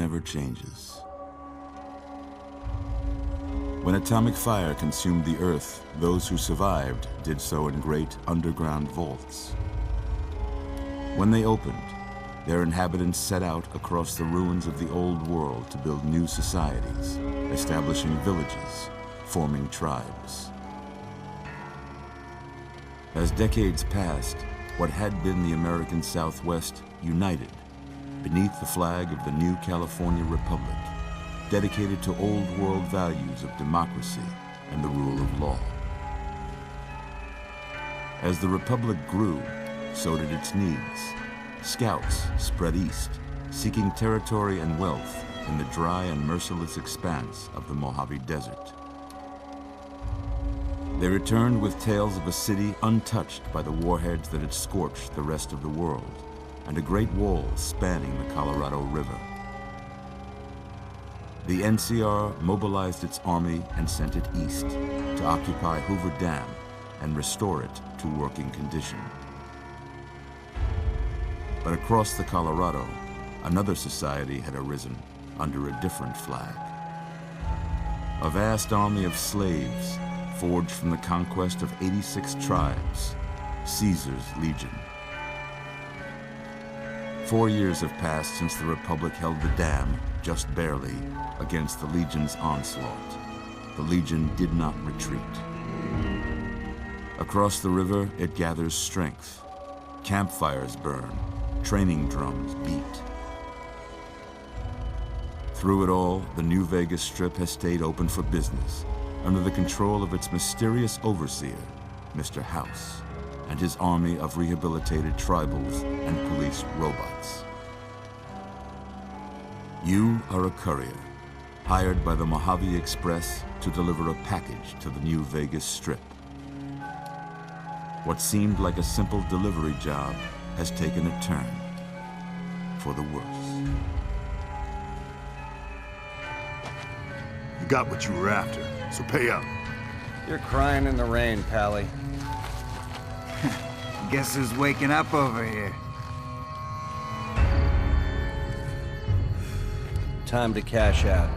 never changes. When atomic fire consumed the Earth, those who survived did so in great underground vaults. When they opened, their inhabitants set out across the ruins of the old world to build new societies, establishing villages, forming tribes. As decades passed, what had been the American Southwest united beneath the flag of the new California Republic, dedicated to old world values of democracy and the rule of law. As the Republic grew, so did its needs. Scouts spread east, seeking territory and wealth in the dry and merciless expanse of the Mojave Desert. They returned with tales of a city untouched by the warheads that had scorched the rest of the world, and a great wall spanning the Colorado River. The NCR mobilized its army and sent it east to occupy Hoover Dam and restore it to working condition. But across the Colorado, another society had arisen under a different flag. A vast army of slaves forged from the conquest of 86 tribes, Caesar's Legion. 4 years have passed since the Republic held the dam, just barely, against the Legion's onslaught. The Legion did not retreat. Across the river, it gathers strength. Campfires burn, training drums beat. Through it all, the New Vegas Strip has stayed open for business, under the control of its mysterious overseer, Mr. House, and his army of rehabilitated tribals and police robots. You are a courier, hired by the Mojave Express to deliver a package to the New Vegas Strip. What seemed like a simple delivery job has taken a turn for the worse. You got what you were after, so pay up. You're crying in the rain, Pally. Guess who's waking up over here? Time to cash out.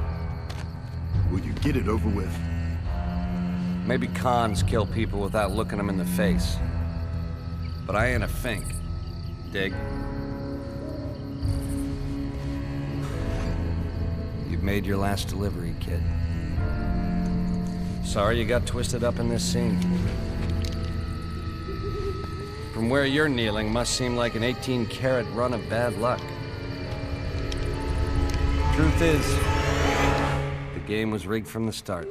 Will you get it over with? Maybe cons kill people without looking them in the face. But I ain't a fink. Dig? You've made your last delivery, kid. Sorry you got twisted up in this scene. From where you're kneeling must seem like an 18-carat run of bad luck. Truth is, the game was rigged from the start.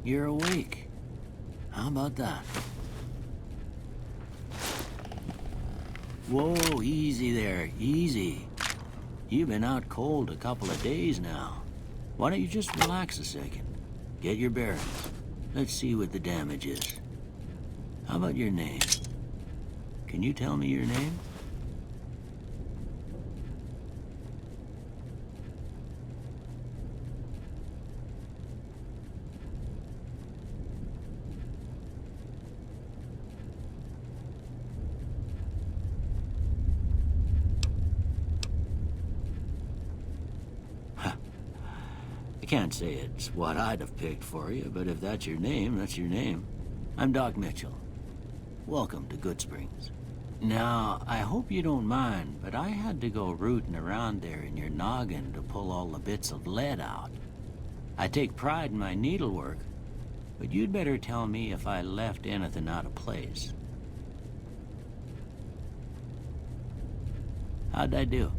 You're awake. How about that? Whoa, easy there, easy. You've been out cold a couple of days now. Why don't you just relax a second? Get your bearings. Let's see what the damage is. How about your name? Can you tell me your name? I can't say it's what I'd have picked for you, but if that's your name, that's your name. I'm Doc Mitchell. Welcome to Goodsprings. Now, I hope you don't mind, but I had to go rooting around there in your noggin to pull all the bits of lead out. I take pride in my needlework, but you'd better tell me if I left anything out of place. How'd I do?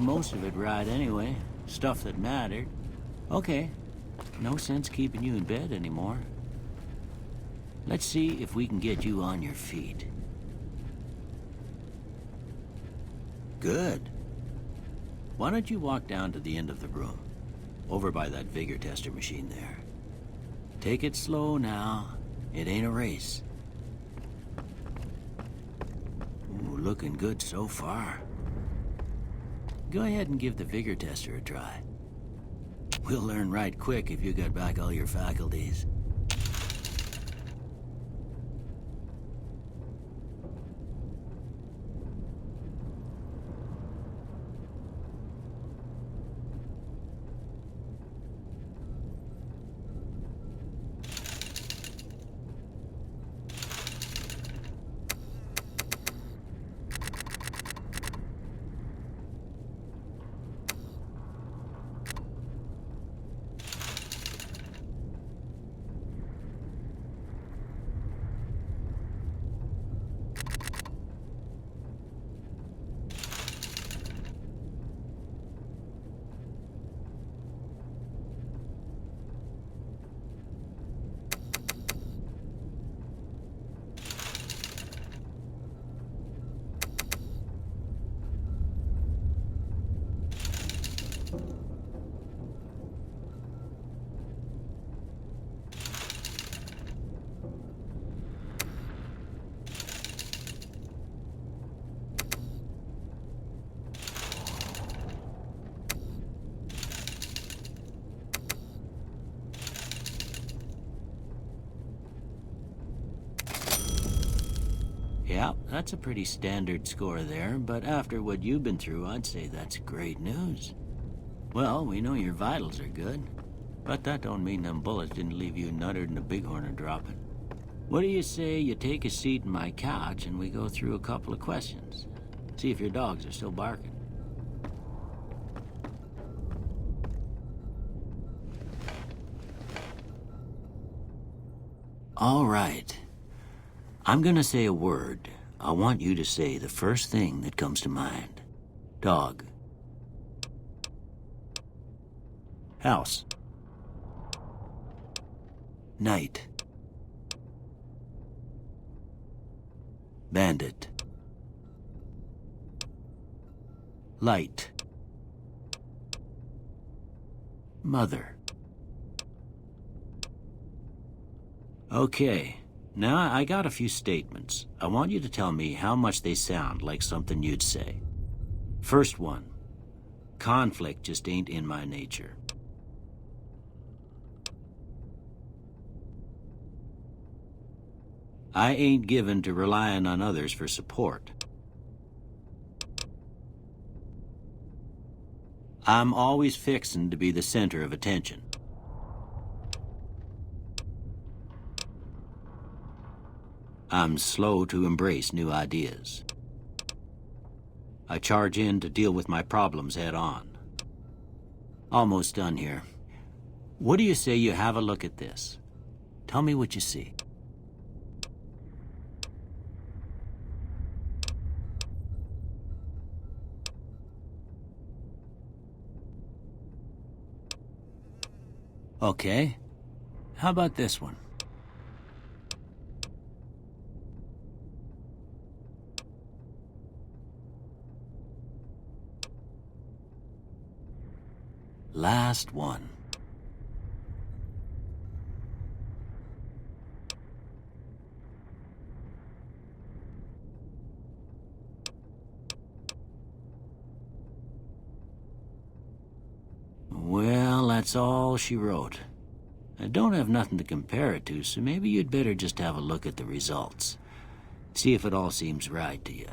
got most of it right anyway. Stuff that mattered. Okay, no sense keeping you in bed anymore. Let's see if we can get you on your feet. Good. Why don't you walk down to the end of the room, over by that vigor tester machine there. Take it slow now. It ain't a race. Ooh, looking good so far. Go ahead and give the vigor tester a try. We'll learn right quick if you got back all your faculties. Yeah, that's a pretty standard score there, but after what you've been through, I'd say that's great news. Well, we know your vitals are good, but that don't mean them bullets didn't leave you nuttered and a bighorn are dropping. What do you say you take a seat in my couch and we go through a couple of questions? See if your dogs are still barking. All right. I'm gonna say a word. I want you to say the first thing that comes to mind. Dog. House. Night. Bandit. Light. Mother. Okay. Now, I got a few statements. I want you to tell me how much they sound like something you'd say. First one. Conflict just ain't in my nature. I ain't given to relying on others for support. I'm always fixin' to be the center of attention. I'm slow to embrace new ideas. I charge in to deal with my problems head on. Almost done here. What do you say you have a look at this? Tell me what you see. Okay. How about this one? Last one. Well, that's all she wrote. I don't have nothing to compare it to, so maybe you'd better just have a look at the results. See if it all seems right to you.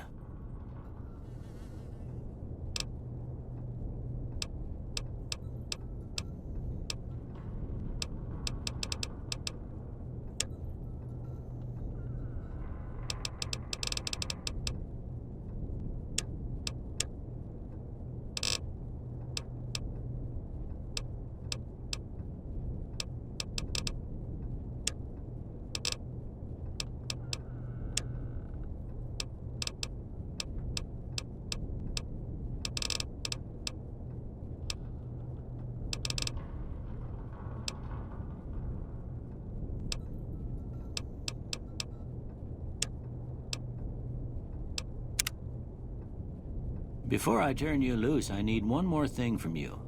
Before I turn you loose, I need one more thing from you.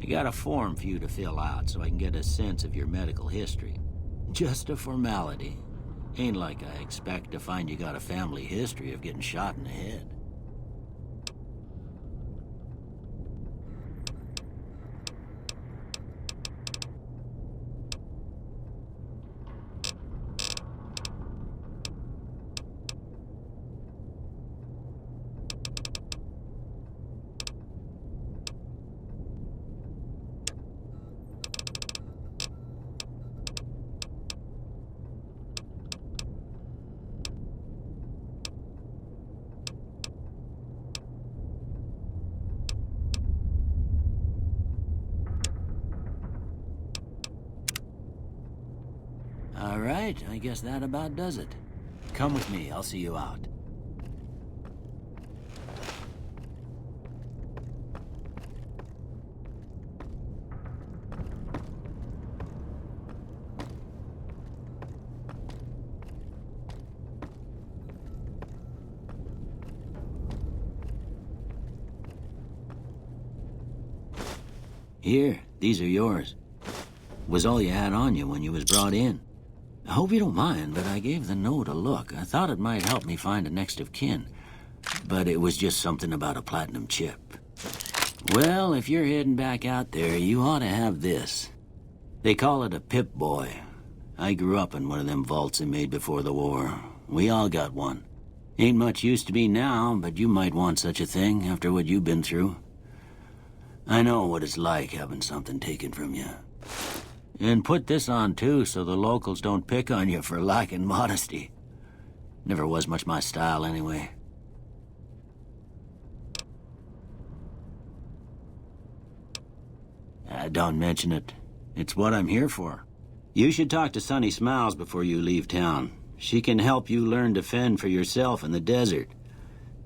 I got a form for you to fill out so I can get a sense of your medical history. Just a formality. Ain't like I expect to find you got a family history of getting shot in the head. All right, I guess that about does it. Come with me, I'll see you out. Here, these are yours. Was all you had on you when you was brought in. I hope you don't mind, but I gave the note a look. I thought it might help me find a next of kin. But it was just something about a platinum chip. Well, if you're heading back out there, you ought to have this. They call it a Pip-Boy. I grew up in one of them vaults they made before the war. We all got one. Ain't much use to me now, but you might want such a thing after what you've been through. I know what it's like having something taken from you. And put this on, too, so the locals don't pick on you for lacking modesty. Never was much my style, anyway. Don't mention it. It's what I'm here for. You should talk to Sunny Smiles before you leave town. She can help you learn to fend for yourself in the desert.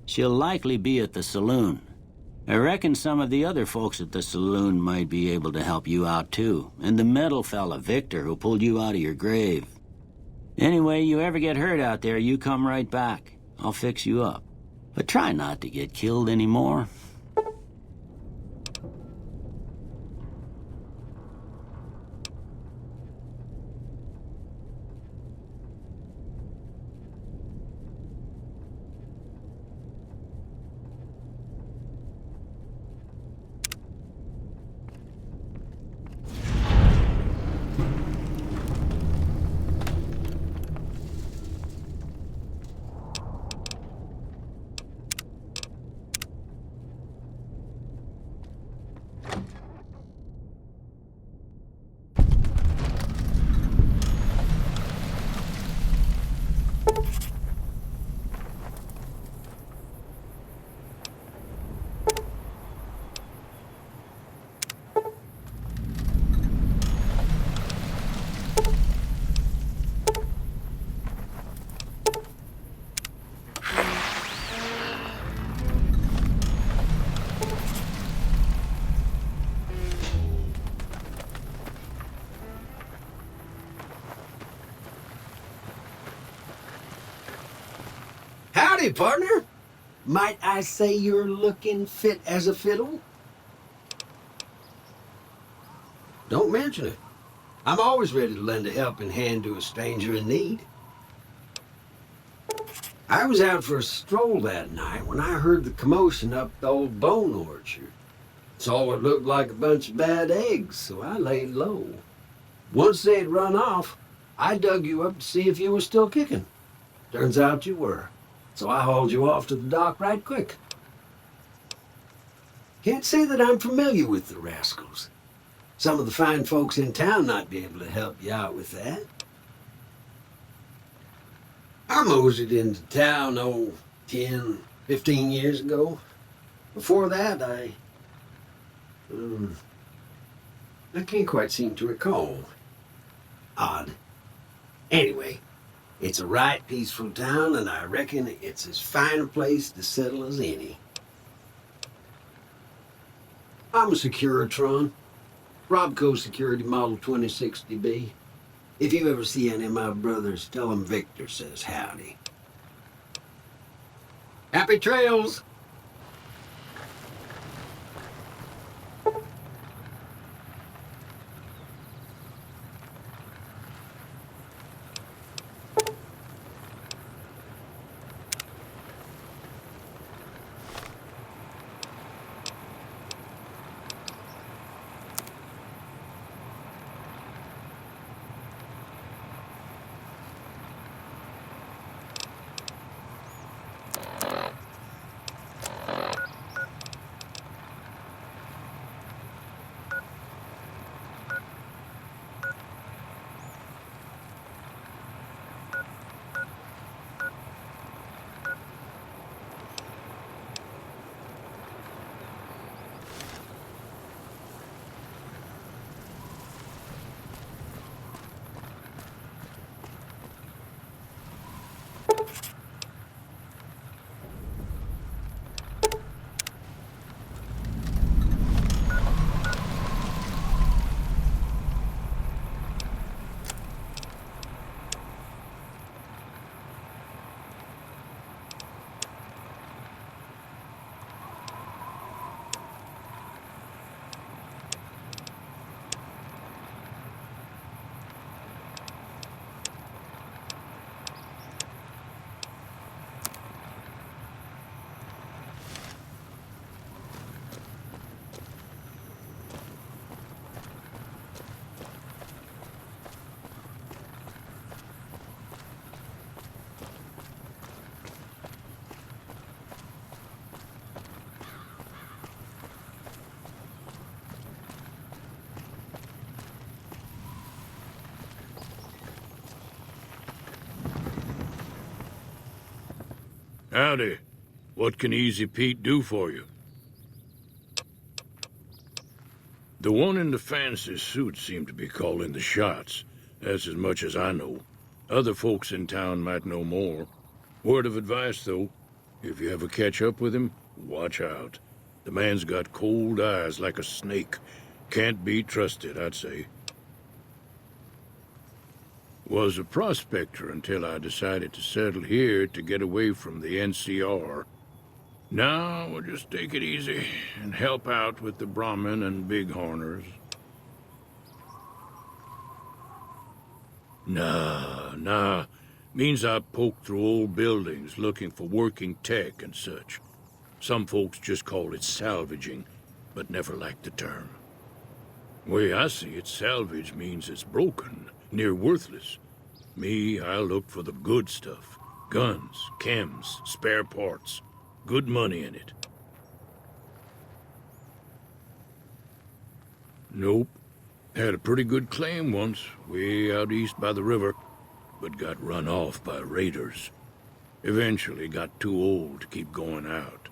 She'll likely be at the saloon. I reckon some of the other folks at the saloon might be able to help you out, too. And the metal fella, Victor, who pulled you out of your grave. Anyway, you ever get hurt out there, you come right back. I'll fix you up. But try not to get killed anymore. Howdy, partner. Might I say you're looking fit as a fiddle? Don't mention it. I'm always ready to lend a helping hand to a stranger in need. I was out for a stroll that night when I heard the commotion up the old bone orchard. Saw what looked like a bunch of bad eggs, so I laid low. Once they'd run off, I dug you up to see if you were still kicking. Turns out you were. So I hauled you off to the dock right quick. Can't say that I'm familiar with the rascals. Some of the fine folks in town might be able to help you out with that. I moseyed into town, 10, 15 years ago. Before that, I can't quite seem to recall. Odd. Anyway, it's a right peaceful town, and I reckon it's as fine a place to settle as any. I'm a Securitron. Robco Security Model 2060B. If you ever see any of my brothers, tell them Victor says howdy. Happy trails! Howdy. What can Easy Pete do for you? The one in the fancy suit seemed to be calling the shots. That's as much as I know. Other folks in town might know more. Word of advice, though. If you ever catch up with him, watch out. The man's got cold eyes like a snake. Can't be trusted, I'd say. Was a prospector until I decided to settle here to get away from the NCR. Now we'll just take it easy and help out with the Brahmin and Bighorners. Nah. Means I poke through old buildings looking for working tech and such. Some folks just call it salvaging, but never liked the term. Way I see it, salvage means it's broken, near worthless. Me, I look for the good stuff. Guns, chems, spare parts. Good money in it. Nope. Had a pretty good claim once, way out east by the river, but got run off by raiders. Eventually got too old to keep going out.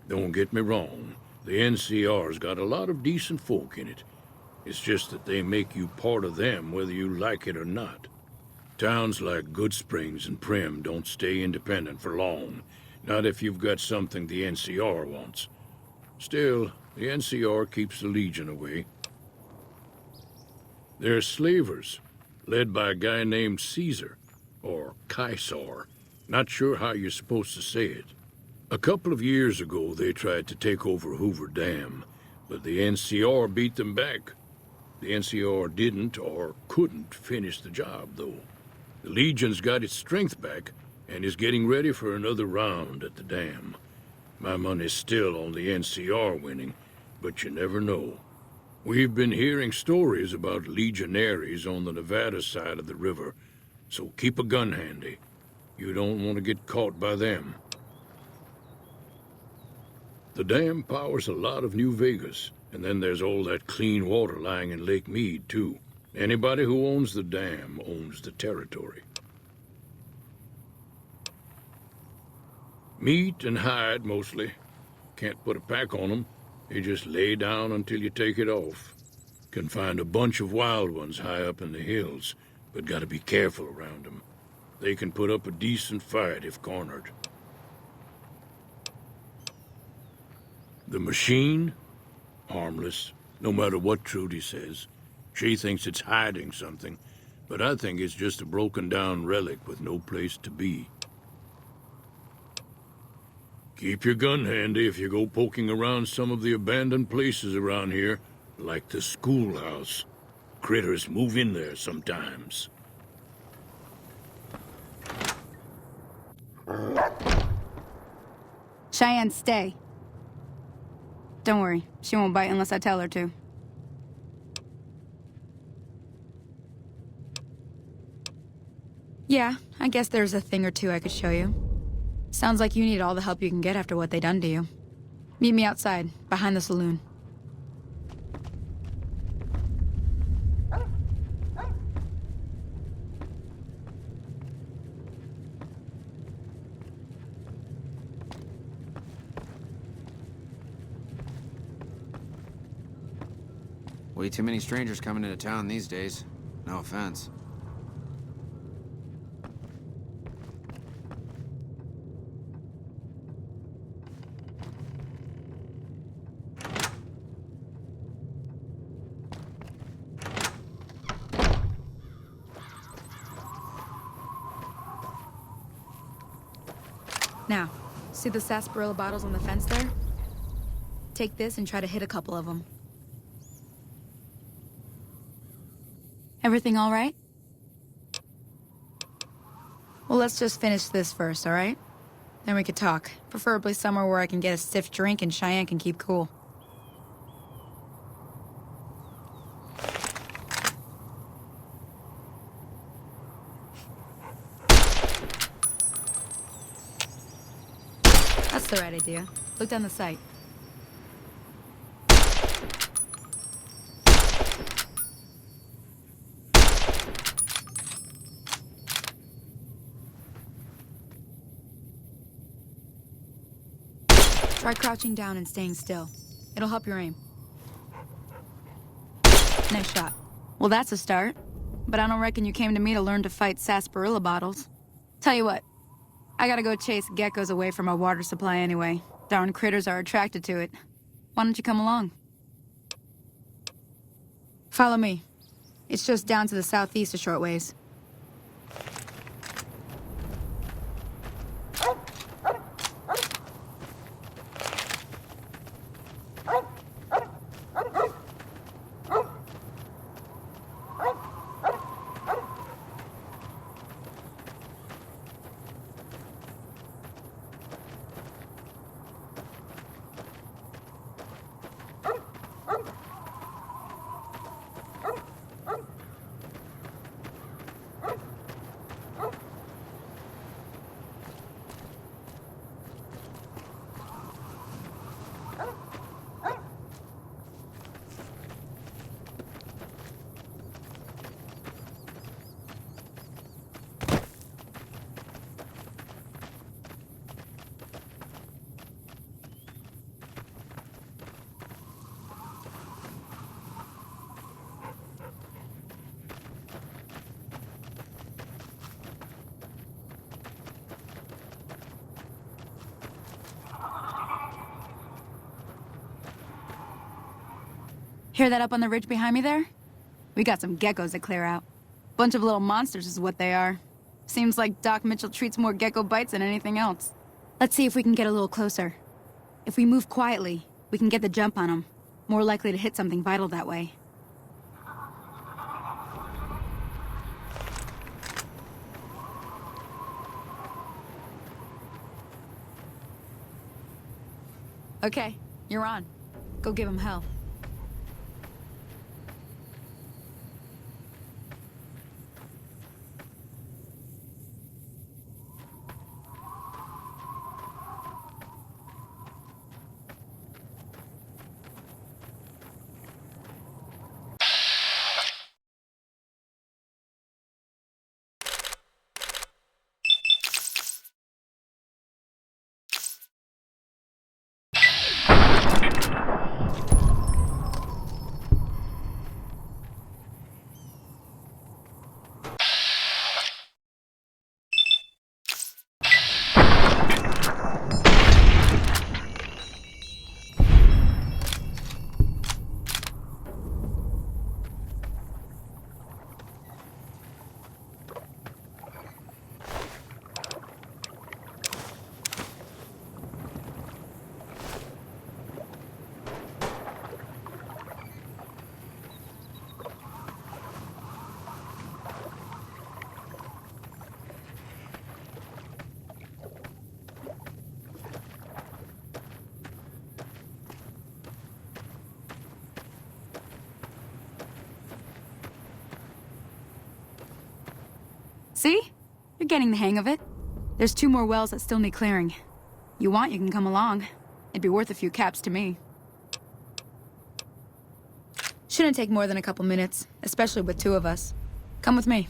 Don't get me wrong, the NCR's got a lot of decent folk in it. It's just that they make you part of them whether you like it or not. Towns like Goodsprings and Primm don't stay independent for long. Not if you've got something the NCR wants. Still, the NCR keeps the Legion away. They're slavers, led by a guy named Caesar, or Caesar. Not sure how you're supposed to say it. A couple of years ago, they tried to take over Hoover Dam, but the NCR beat them back. The NCR didn't or couldn't finish the job, though. The Legion's got its strength back and is getting ready for another round at the dam. My money's still on the NCR winning, but you never know. We've been hearing stories about legionaries on the Nevada side of the river, so keep a gun handy. You don't want to get caught by them. The dam powers a lot of New Vegas, and then there's all that clean water lying in Lake Mead, too. Anybody who owns the dam owns the territory. Meat and hide, mostly. Can't put a pack on them. You just lay down until you take it off. Can find a bunch of wild ones high up in the hills, but gotta be careful around them. They can put up a decent fight if cornered. The machine? Harmless, no matter what Trudy says. She thinks it's hiding something, but I think it's just a broken-down relic with no place to be. Keep your gun handy if you go poking around some of the abandoned places around here, like the schoolhouse. Critters move in there sometimes. Cheyenne, stay. Don't worry, she won't bite unless I tell her to. Yeah, I guess there's a thing or two I could show you. Sounds like you need all the help you can get after what they done to you. Meet me outside, behind the saloon. Way too many strangers coming into town these days. No offense. Now, see the sarsaparilla bottles on the fence there? Take this and try to hit a couple of them. Everything all right? Well, let's just finish this first, all right? Then we could talk. Preferably somewhere where I can get a stiff drink and Cheyenne can keep cool. That's the right idea. Look down the sight. Try crouching down and staying still. It'll help your aim. Nice shot. Well, that's a start. But I don't reckon you came to me to learn to fight sarsaparilla bottles. Tell you what, I gotta go chase geckos away from our water supply anyway. Darn critters are attracted to it. Why don't you come along? Follow me. It's just down to the southeast a short ways. Hear that up on the ridge behind me there? We got some geckos to clear out. Bunch of little monsters is what they are. Seems like Doc Mitchell treats more gecko bites than anything else. Let's see if we can get a little closer. If we move quietly, we can get the jump on them. More likely to hit something vital that way. Okay, you're on. Go give him hell. See? You're getting the hang of it. There's 2 more wells that still need clearing. You want, you can come along. It'd be worth a few caps to me. Shouldn't take more than a couple minutes, especially with 2 of us. Come with me.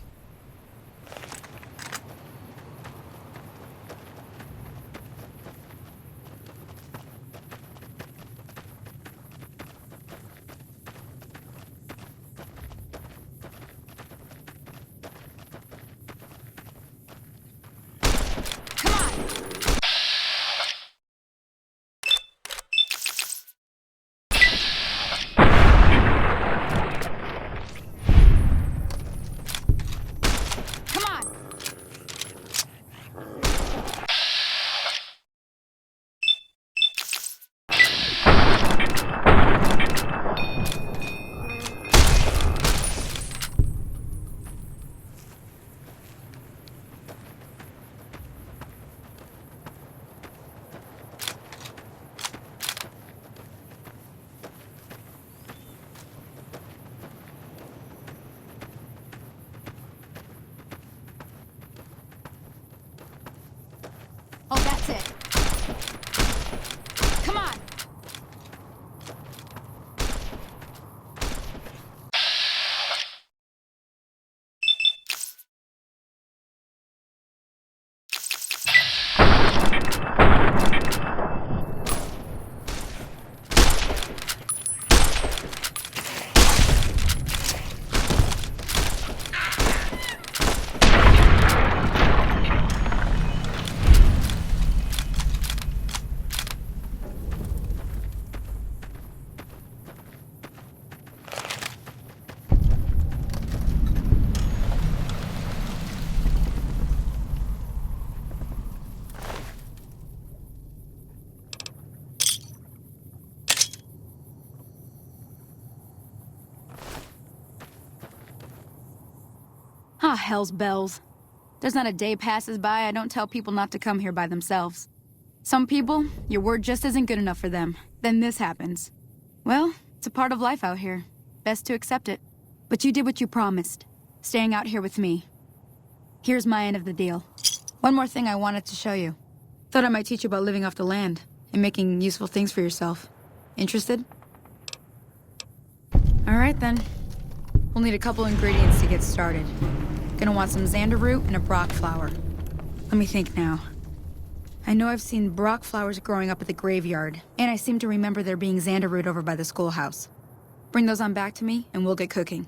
Ah, hell's bells. There's not a day passes by I don't tell people not to come here by themselves. Some people, your word just isn't good enough for them. Then this happens. Well, it's a part of life out here. Best to accept it. But you did what you promised, staying out here with me. Here's my end of the deal. One more thing I wanted to show you. Thought I might teach you about living off the land and making useful things for yourself. Interested? All right, then. We'll need a couple ingredients to get started. Gonna want some xander root and a brock flower. Let me think now. I know I've seen brock flowers growing up at the graveyard, and I seem to remember there being xander root over by the schoolhouse. Bring those on back to me, and we'll get cooking.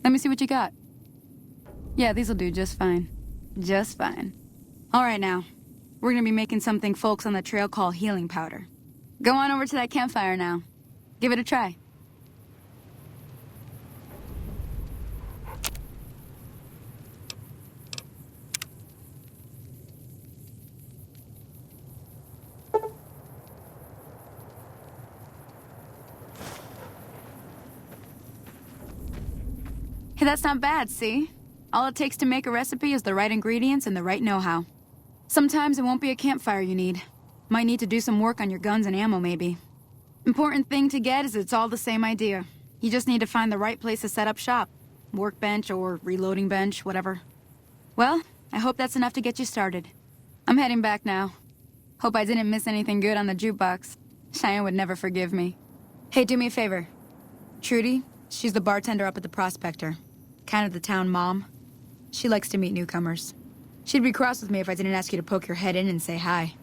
Let me see what you got. Yeah, these'll do just fine. Just fine. All right now. We're gonna be making something folks on the trail call healing powder. Go on over to that campfire now. Give it a try. Hey, that's not bad, see? All it takes to make a recipe is the right ingredients and the right know-how. Sometimes it won't be a campfire you need. Might need to do some work on your guns and ammo, maybe. Important thing to get is it's all the same idea. You just need to find the right place to set up shop. Workbench or reloading bench, whatever. Well, I hope that's enough to get you started. I'm heading back now. Hope I didn't miss anything good on the jukebox. Cheyenne would never forgive me. Hey, do me a favor. Trudy, she's the bartender up at the Prospector. Kind of the town mom. She likes to meet newcomers. She'd be cross with me if I didn't ask you to poke your head in and say hi.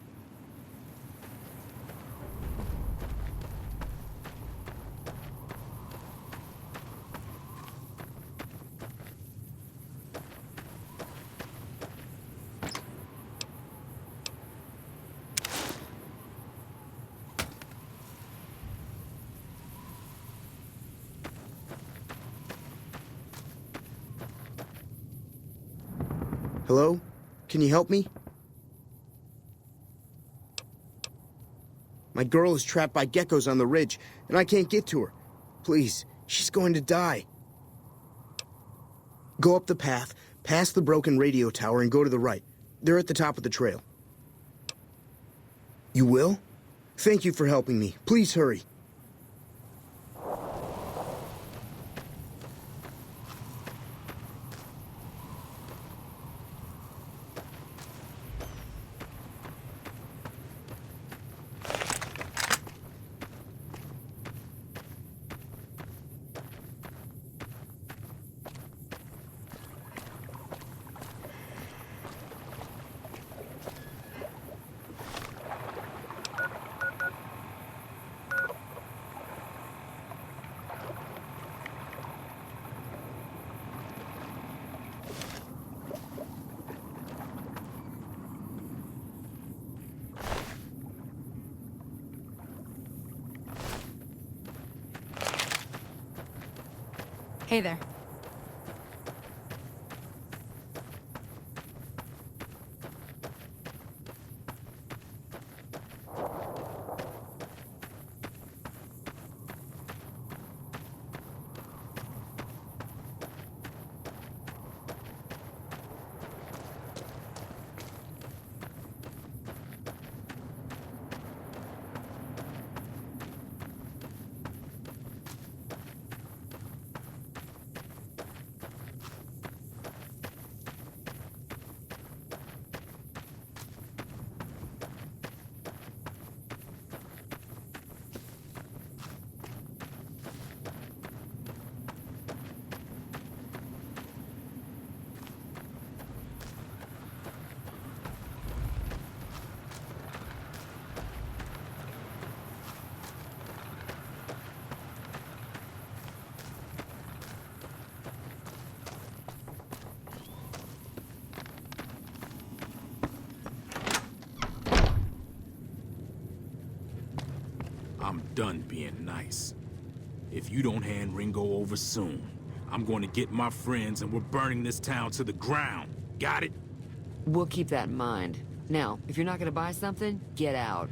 Hello? Can you help me? My girl is trapped by geckos on the ridge, and I can't get to her. Please, she's going to die. Go up the path, past the broken radio tower, and go to the right. They're at the top of the trail. You will? Thank you for helping me. Please hurry. Hey there. I'm done being nice. If you don't hand Ringo over soon, I'm going to get my friends and we're burning this town to the ground. Got it? We'll keep that in mind. Now, if you're not gonna buy something, get out.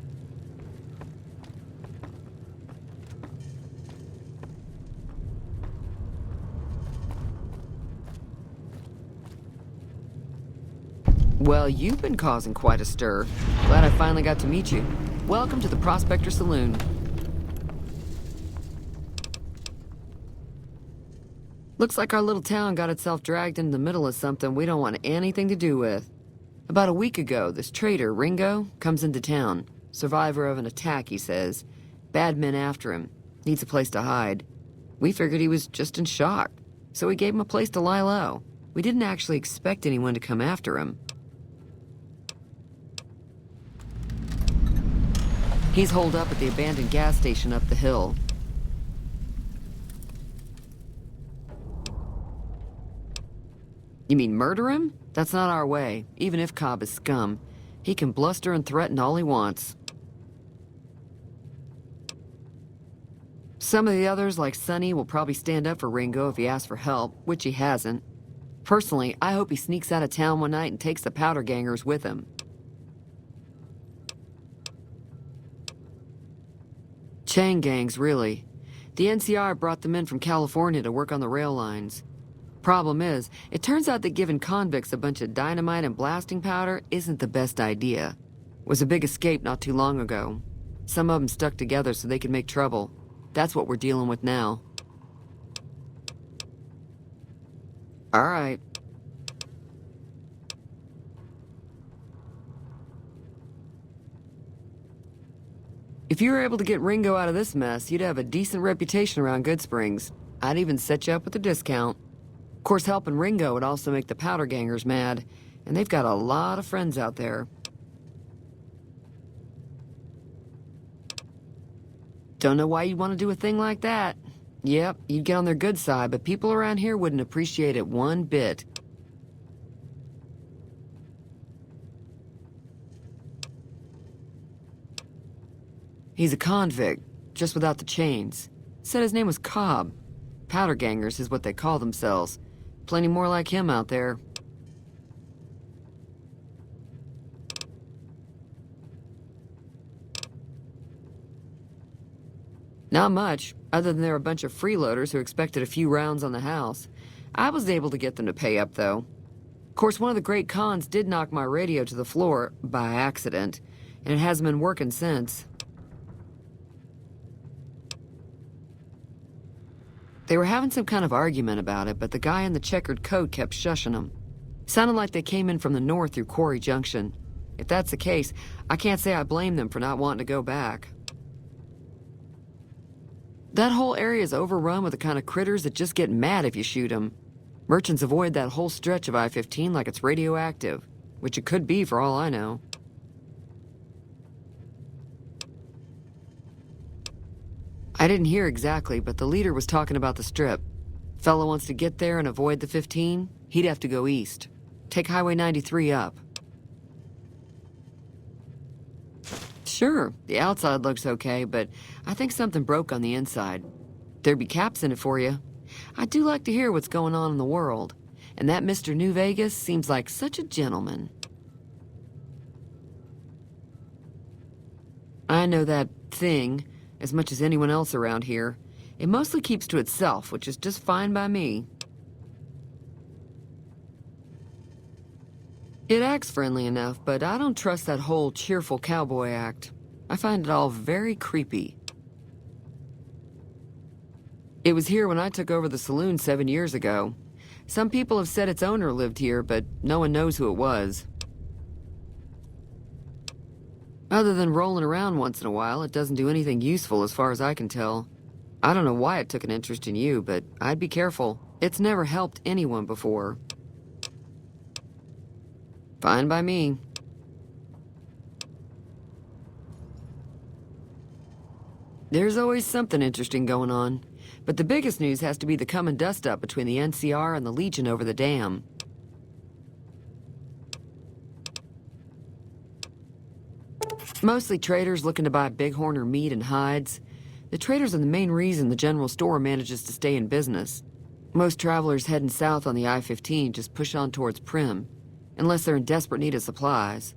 Well, you've been causing quite a stir. Glad I finally got to meet you. Welcome to the Prospector Saloon. Looks like our little town got itself dragged into the middle of something we don't want anything to do with. About a week ago, this traitor, Ringo, comes into town. Survivor of an attack, he says. Bad men after him. Needs a place to hide. We figured he was just in shock, so we gave him a place to lie low. We didn't actually expect anyone to come after him. He's holed up at the abandoned gas station up the hill. You mean murder him? That's not our way, even if Cobb is scum. He can bluster and threaten all he wants. Some of the others, like Sonny, will probably stand up for Ringo if he asks for help, which he hasn't. Personally, I hope he sneaks out of town one night and takes the powder gangers with him. Chain gangs, really. The NCR brought them in from California to work on the rail lines. Problem is, it turns out that giving convicts a bunch of dynamite and blasting powder isn't the best idea. It was a big escape not too long ago. Some of them stuck together so they could make trouble. That's what we're dealing with now. All right. If you were able to get Ringo out of this mess, you'd have a decent reputation around Goodsprings. I'd even set you up with a discount. Of course, helping Ringo would also make the powder gangers mad, and they've got a lot of friends out there. Don't know why you'd want to do a thing like that. Yep, you'd get on their good side, but people around here wouldn't appreciate it one bit. He's a convict, just without the chains. Said his name was Cobb. Powder gangers is what they call themselves. Plenty more like him out there. Not much, other than they're a bunch of freeloaders who expected a few rounds on the house. I was able to get them to pay up, though. Of course, one of the great cons did knock my radio to the floor, by accident, and it hasn't been working since. They were having some kind of argument about it, but the guy in the checkered coat kept shushing them. Sounded like they came in from the north through Quarry Junction. If that's the case, I can't say I blame them for not wanting to go back. That whole area is overrun with the kind of critters that just get mad if you shoot them. Merchants avoid that whole stretch of I-15 like it's radioactive, which it could be for all I know. I didn't hear exactly, but the leader was talking about the Strip. Fella wants to get there and avoid the 15, he'd have to go east. Take Highway 93 up. Sure, the outside looks okay, but I think something broke on the inside. There'd be caps in it for you. I do like to hear what's going on in the world, and that Mr. New Vegas seems like such a gentleman. I know that thing as much as anyone else around here. It mostly keeps to itself, which is just fine by me. It acts friendly enough, but I don't trust that whole cheerful cowboy act. I find it all very creepy. It was here when I took over the saloon 7 years ago. Some people have said its owner lived here, but no one knows who it was. Other than rolling around once in a while, it doesn't do anything useful as far as I can tell. I don't know why it took an interest in you, but I'd be careful. It's never helped anyone before. Fine by me. There's always something interesting going on, but the biggest news has to be the coming dust-up between the NCR and the Legion over the dam. Mostly traders looking to buy bighorn or meat and hides. The traders are the main reason the general store manages to stay in business. Most travelers heading south on the I-15 just push on towards Primm, unless they're in desperate need of supplies.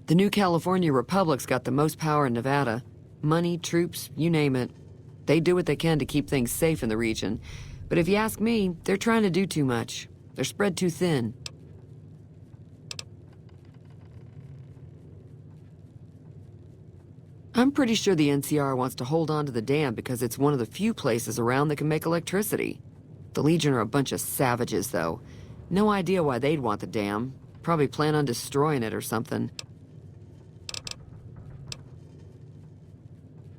The New California Republic's got the most power in Nevada. Money, troops, you name it. They do what they can to keep things safe in the region. But if you ask me, they're trying to do too much. They're spread too thin. I'm pretty sure the NCR wants to hold on to the dam because it's one of the few places around that can make electricity. The Legion are a bunch of savages, though. No idea why they'd want the dam. Probably plan on destroying it or something.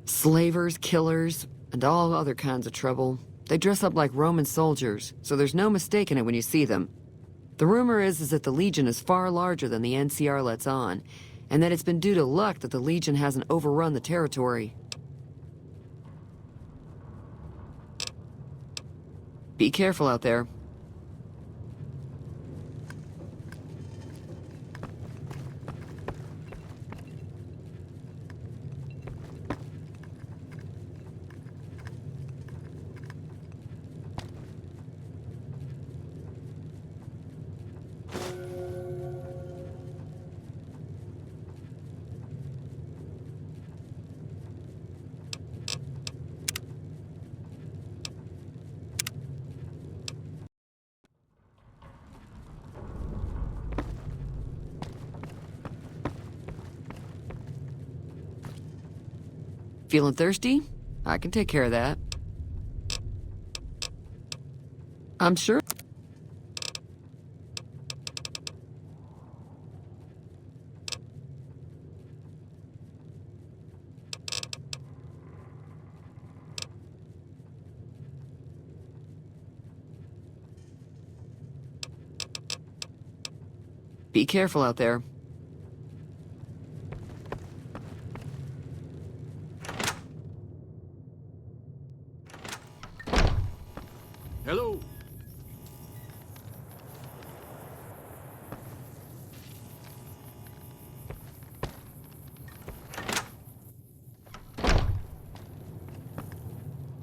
Slavers, killers, and all other kinds of trouble. They dress up like Roman soldiers, so there's no mistaking it when you see them. The rumor is that the Legion is far larger than the NCR lets on, and that it's been due to luck that the Legion hasn't overrun the territory. Be careful out there. Feeling thirsty? I can take care of that. I'm sure. Be careful out there. Hello.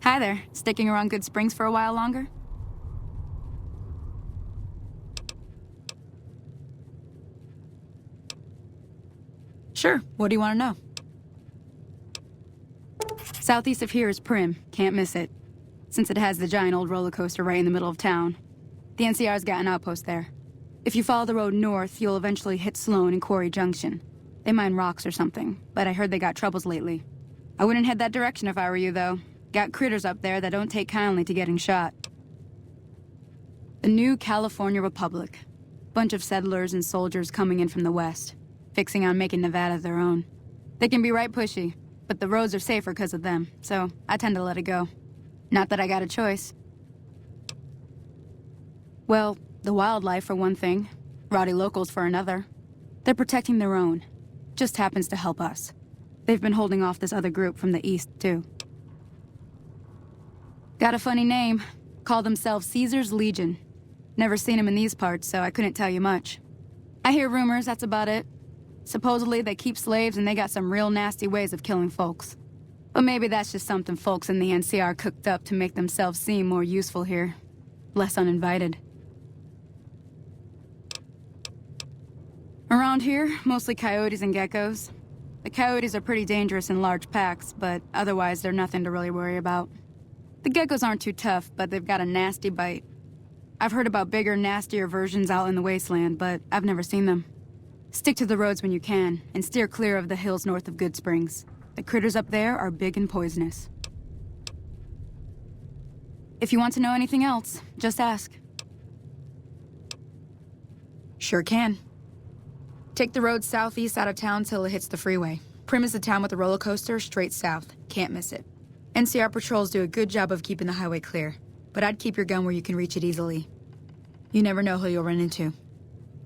Hi there. Sticking around Good Springs for a while longer? Sure. What do you want to know? Southeast of here is Primm. Can't miss it. Since it has the giant old roller coaster right in the middle of town. The NCR's got an outpost there. If you follow the road north, you'll eventually hit Sloan and Quarry Junction. They mine rocks or something, but I heard they got troubles lately. I wouldn't head that direction if I were you, though. Got critters up there that don't take kindly to getting shot. The new California Republic. Bunch of settlers and soldiers coming in from the west, fixing on making Nevada their own. They can be right pushy, but the roads are safer because of them, so I tend to let it go. Not that I got a choice. Well, the wildlife for one thing, rowdy locals for another. They're protecting their own. Just happens to help us. They've been holding off this other group from the east, too. Got a funny name. Call themselves Caesar's Legion. Never seen them in these parts, so I couldn't tell you much. I hear rumors, that's about it. Supposedly they keep slaves and they got some real nasty ways of killing folks. But maybe that's just something folks in the NCR cooked up to make themselves seem more useful here. Less uninvited. Around here, mostly coyotes and geckos. The coyotes are pretty dangerous in large packs, but otherwise they're nothing to really worry about. The geckos aren't too tough, but they've got a nasty bite. I've heard about bigger, nastier versions out in the wasteland, but I've never seen them. Stick to the roads when you can, and steer clear of the hills north of Good Springs. The critters up there are big and poisonous. If you want to know anything else, just ask. Sure can. Take the road southeast out of town till it hits the freeway. Primm is the town with the roller coaster, straight south. Can't miss it. NCR patrols do a good job of keeping the highway clear, but I'd keep your gun where you can reach it easily. You never know who you'll run into.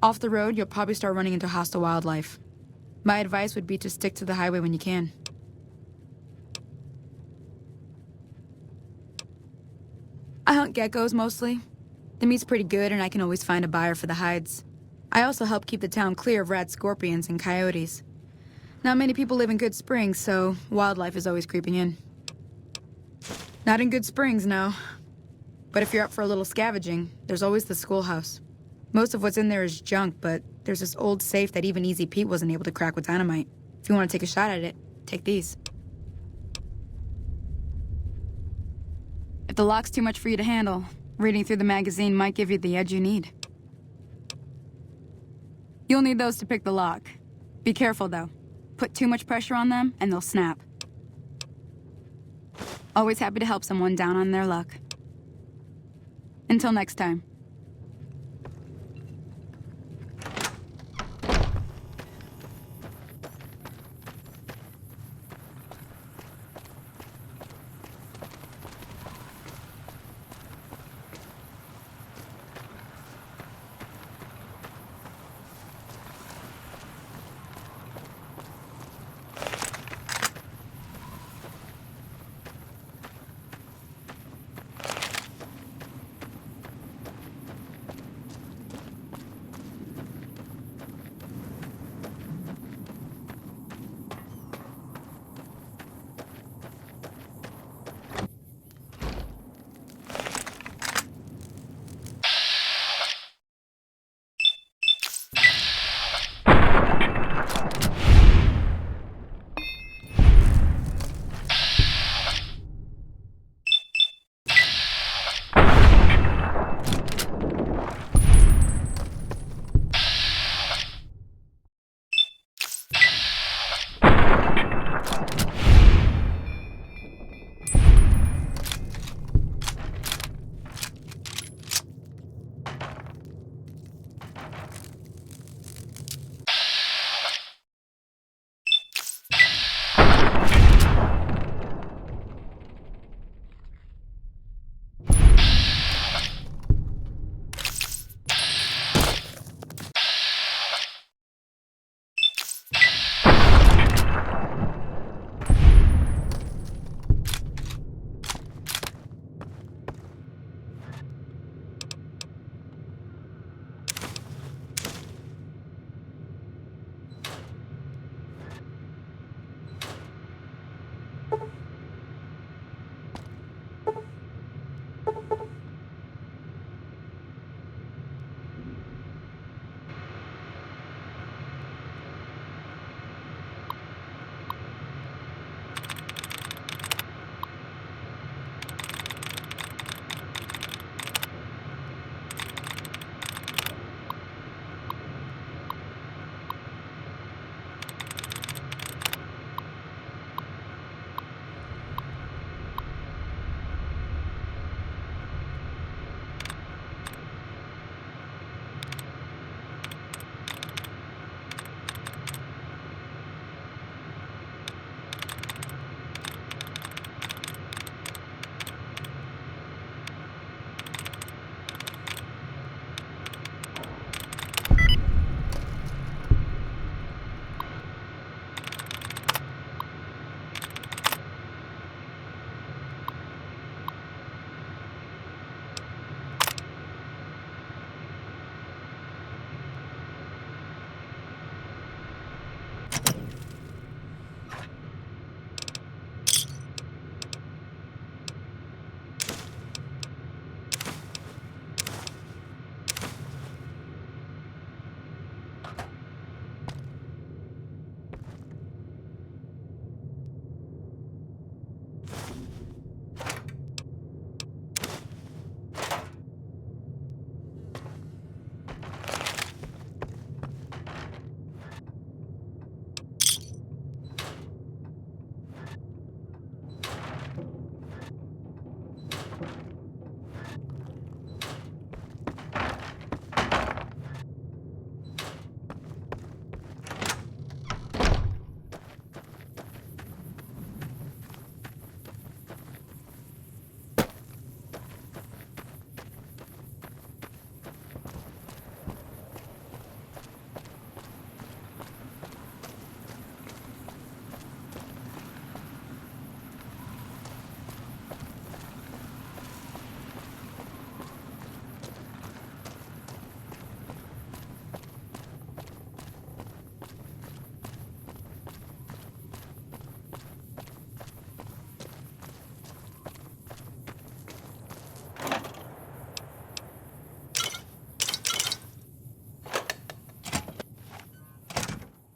Off the road, you'll probably start running into hostile wildlife. My advice would be to stick to the highway when you can. I hunt geckos mostly. The meat's pretty good and I can always find a buyer for the hides. I also help keep the town clear of rat scorpions and coyotes. Not many people live in Good Springs, so wildlife is always creeping in. Not in Good Springs, no. But if you're up for a little scavenging, there's always the schoolhouse. Most of what's in there is junk, but there's this old safe that even Easy Pete wasn't able to crack with dynamite. If you want to take a shot at it, take these. If the lock's too much for you to handle, reading through the magazine might give you the edge you need. You'll need those to pick the lock. Be careful, though. Put too much pressure on them, and they'll snap. Always happy to help someone down on their luck. Until next time.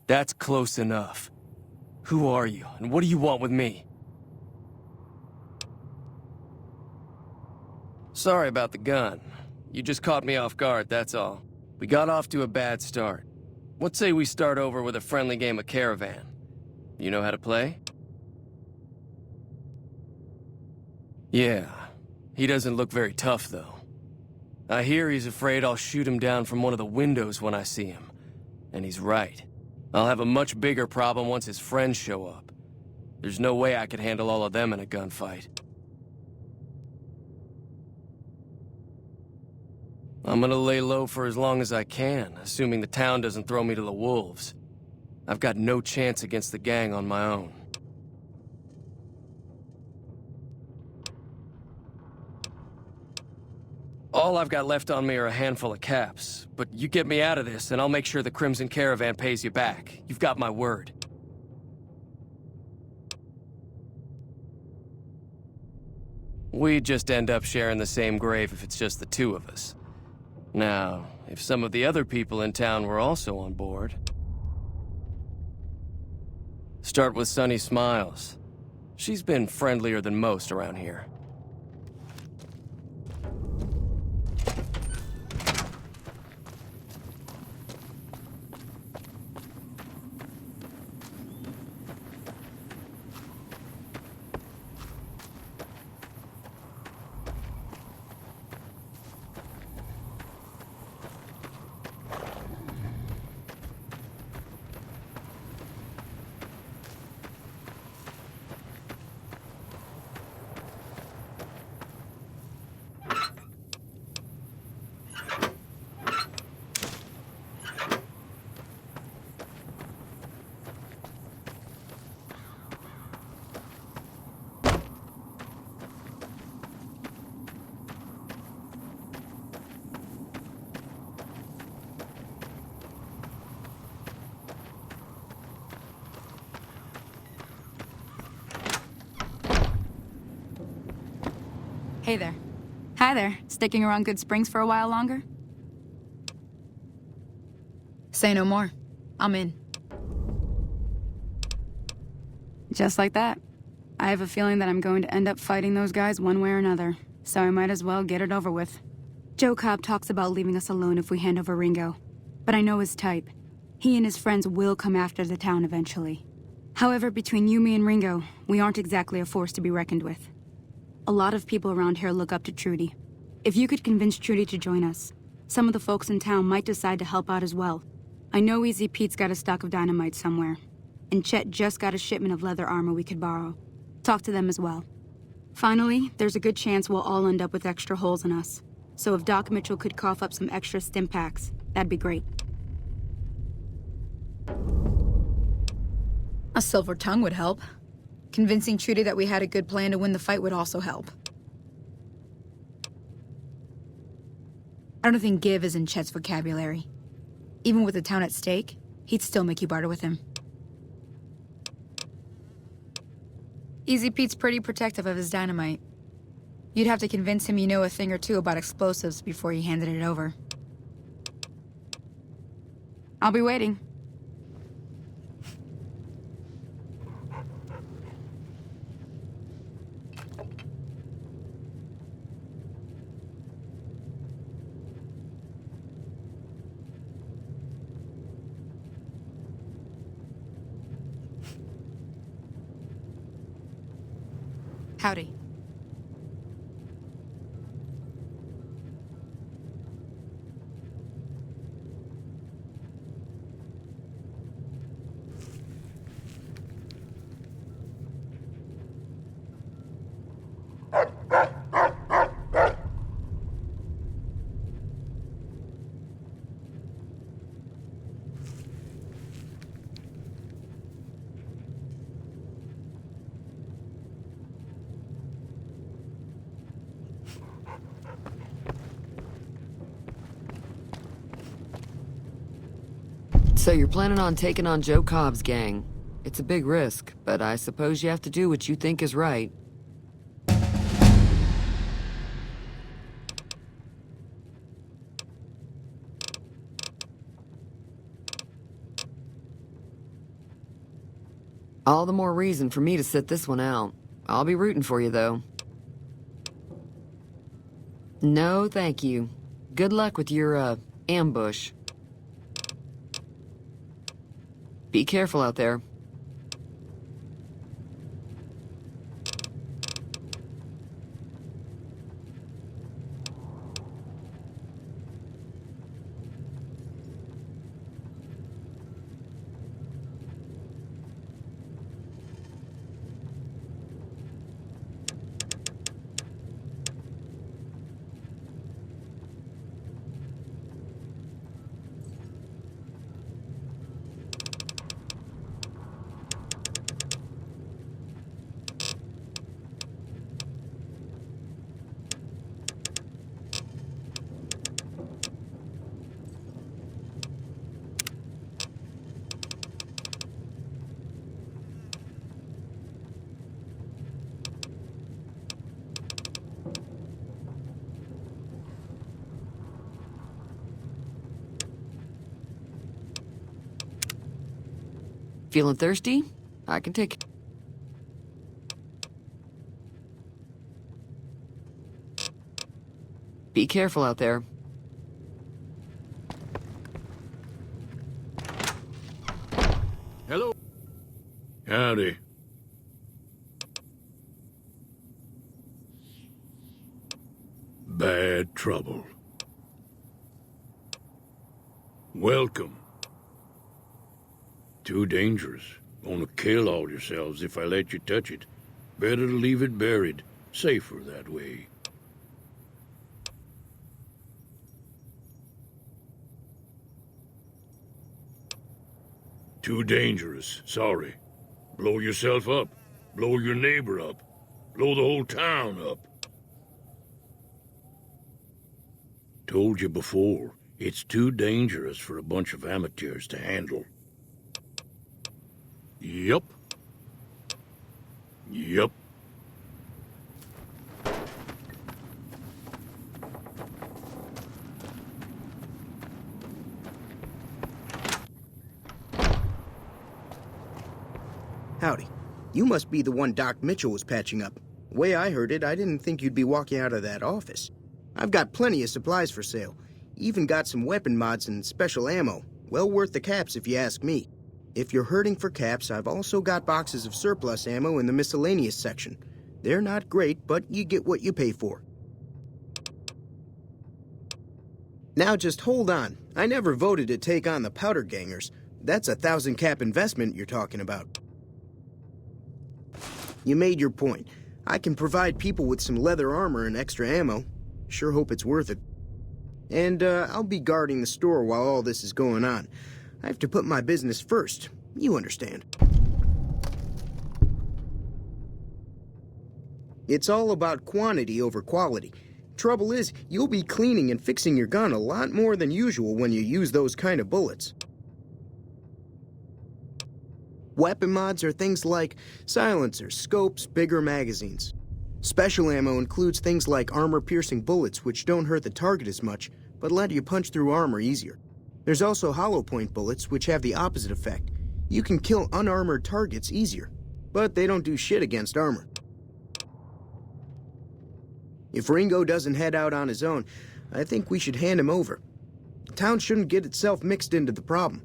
That's close enough. Who are you, and what do you want with me? Sorry about the gun. You just caught me off guard, that's all. We got off to a bad start. What say we start over with a friendly game of Caravan? You know how to play? Yeah. He doesn't look very tough, though. I hear he's afraid I'll shoot him down from one of the windows when I see him. And he's right. I'll have a much bigger problem once his friends show up. There's no way I could handle all of them in a gunfight. I'm gonna lay low for as long as I can, assuming the town doesn't throw me to the wolves. I've got no chance against the gang on my own. All I've got left on me are a handful of caps, but you get me out of this and I'll make sure the Crimson Caravan pays you back. You've got my word. We'd just end up sharing the same grave if it's just the two of us. Now, if some of the other people in town were also on board... Start with Sunny Smiles. She's been friendlier than most around here. Hey there. Hi there. Sticking around Good Springs for a while longer? Say no more. I'm in. Just like that. I have a feeling that I'm going to end up fighting those guys one way or another, so I might as well get it over with. Joe Cobb talks about leaving us alone if we hand over Ringo, but I know his type. He and his friends will come after the town eventually. However, between you, me, and Ringo, we aren't exactly a force to be reckoned with. A lot of people around here look up to Trudy. If you could convince Trudy to join us, some of the folks in town might decide to help out as well. I know Easy Pete's got a stock of dynamite somewhere, and Chet just got a shipment of leather armor we could borrow. Talk to them as well. Finally, there's a good chance we'll all end up with extra holes in us. So if Doc Mitchell could cough up some extra stim packs, that'd be great. A silver tongue would help. Convincing Trudy that we had a good plan to win the fight would also help. I don't think give is in Chet's vocabulary. Even with the town at stake, he'd still make you barter with him. Easy Pete's pretty protective of his dynamite. You'd have to convince him you know a thing or two about explosives before you handed it over. I'll be waiting. Howdy. So you're planning on taking on Joe Cobb's gang. It's a big risk, but I suppose you have to do what you think is right. All the more reason for me to sit this one out. I'll be rooting for you, though. No, thank you. Good luck with your, ambush. Be careful out there. Feeling thirsty? I can take it. Be careful out there. Hello. Howdy. Bad trouble. Welcome. Too dangerous. Gonna kill all yourselves if I let you touch it. Better to leave it buried. Safer that way. Too dangerous. Sorry. Blow yourself up. Blow your neighbor up. Blow the whole town up. Told you before, it's too dangerous for a bunch of amateurs to handle. Yup. Yup. Howdy. You must be the one Doc Mitchell was patching up. The way I heard it, I didn't think you'd be walking out of that office. I've got plenty of supplies for sale. Even got some weapon mods and special ammo. Well worth the caps if you ask me. If you're hurting for caps, I've also got boxes of surplus ammo in the miscellaneous section. They're not great, but you get what you pay for. Now just hold on. I never voted to take on the Powder Gangers. That's a 1,000 cap investment you're talking about. You made your point. I can provide people with some leather armor and extra ammo. Sure hope it's worth it. And, I'll be guarding the store while all this is going on. I have to put my business first. You understand. It's all about quantity over quality. Trouble is, you'll be cleaning and fixing your gun a lot more than usual when you use those kind of bullets. Weapon mods are things like silencers, scopes, bigger magazines. Special ammo includes things like armor-piercing bullets, which don't hurt the target as much, but let you punch through armor easier. There's also hollow point bullets, which have the opposite effect. You can kill unarmored targets easier, but they don't do shit against armor. If Ringo doesn't head out on his own, I think we should hand him over. The town shouldn't get itself mixed into the problem.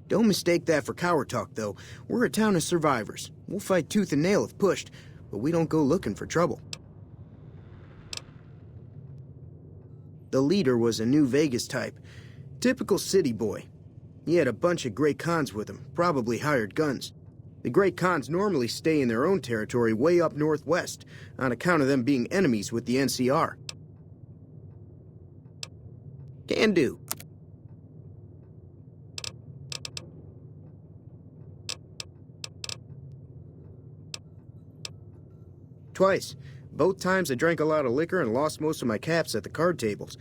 Don't mistake that for coward talk, though. We're a town of survivors. We'll fight tooth and nail if pushed, but we don't go looking for trouble. The leader was a New Vegas type. Typical city boy. He had a bunch of Great Khans with him, probably hired guns. The Great Khans normally stay in their own territory way up northwest, on account of them being enemies with the NCR. Can do. Twice. Both times I drank a lot of liquor and lost most of my caps at the card tables.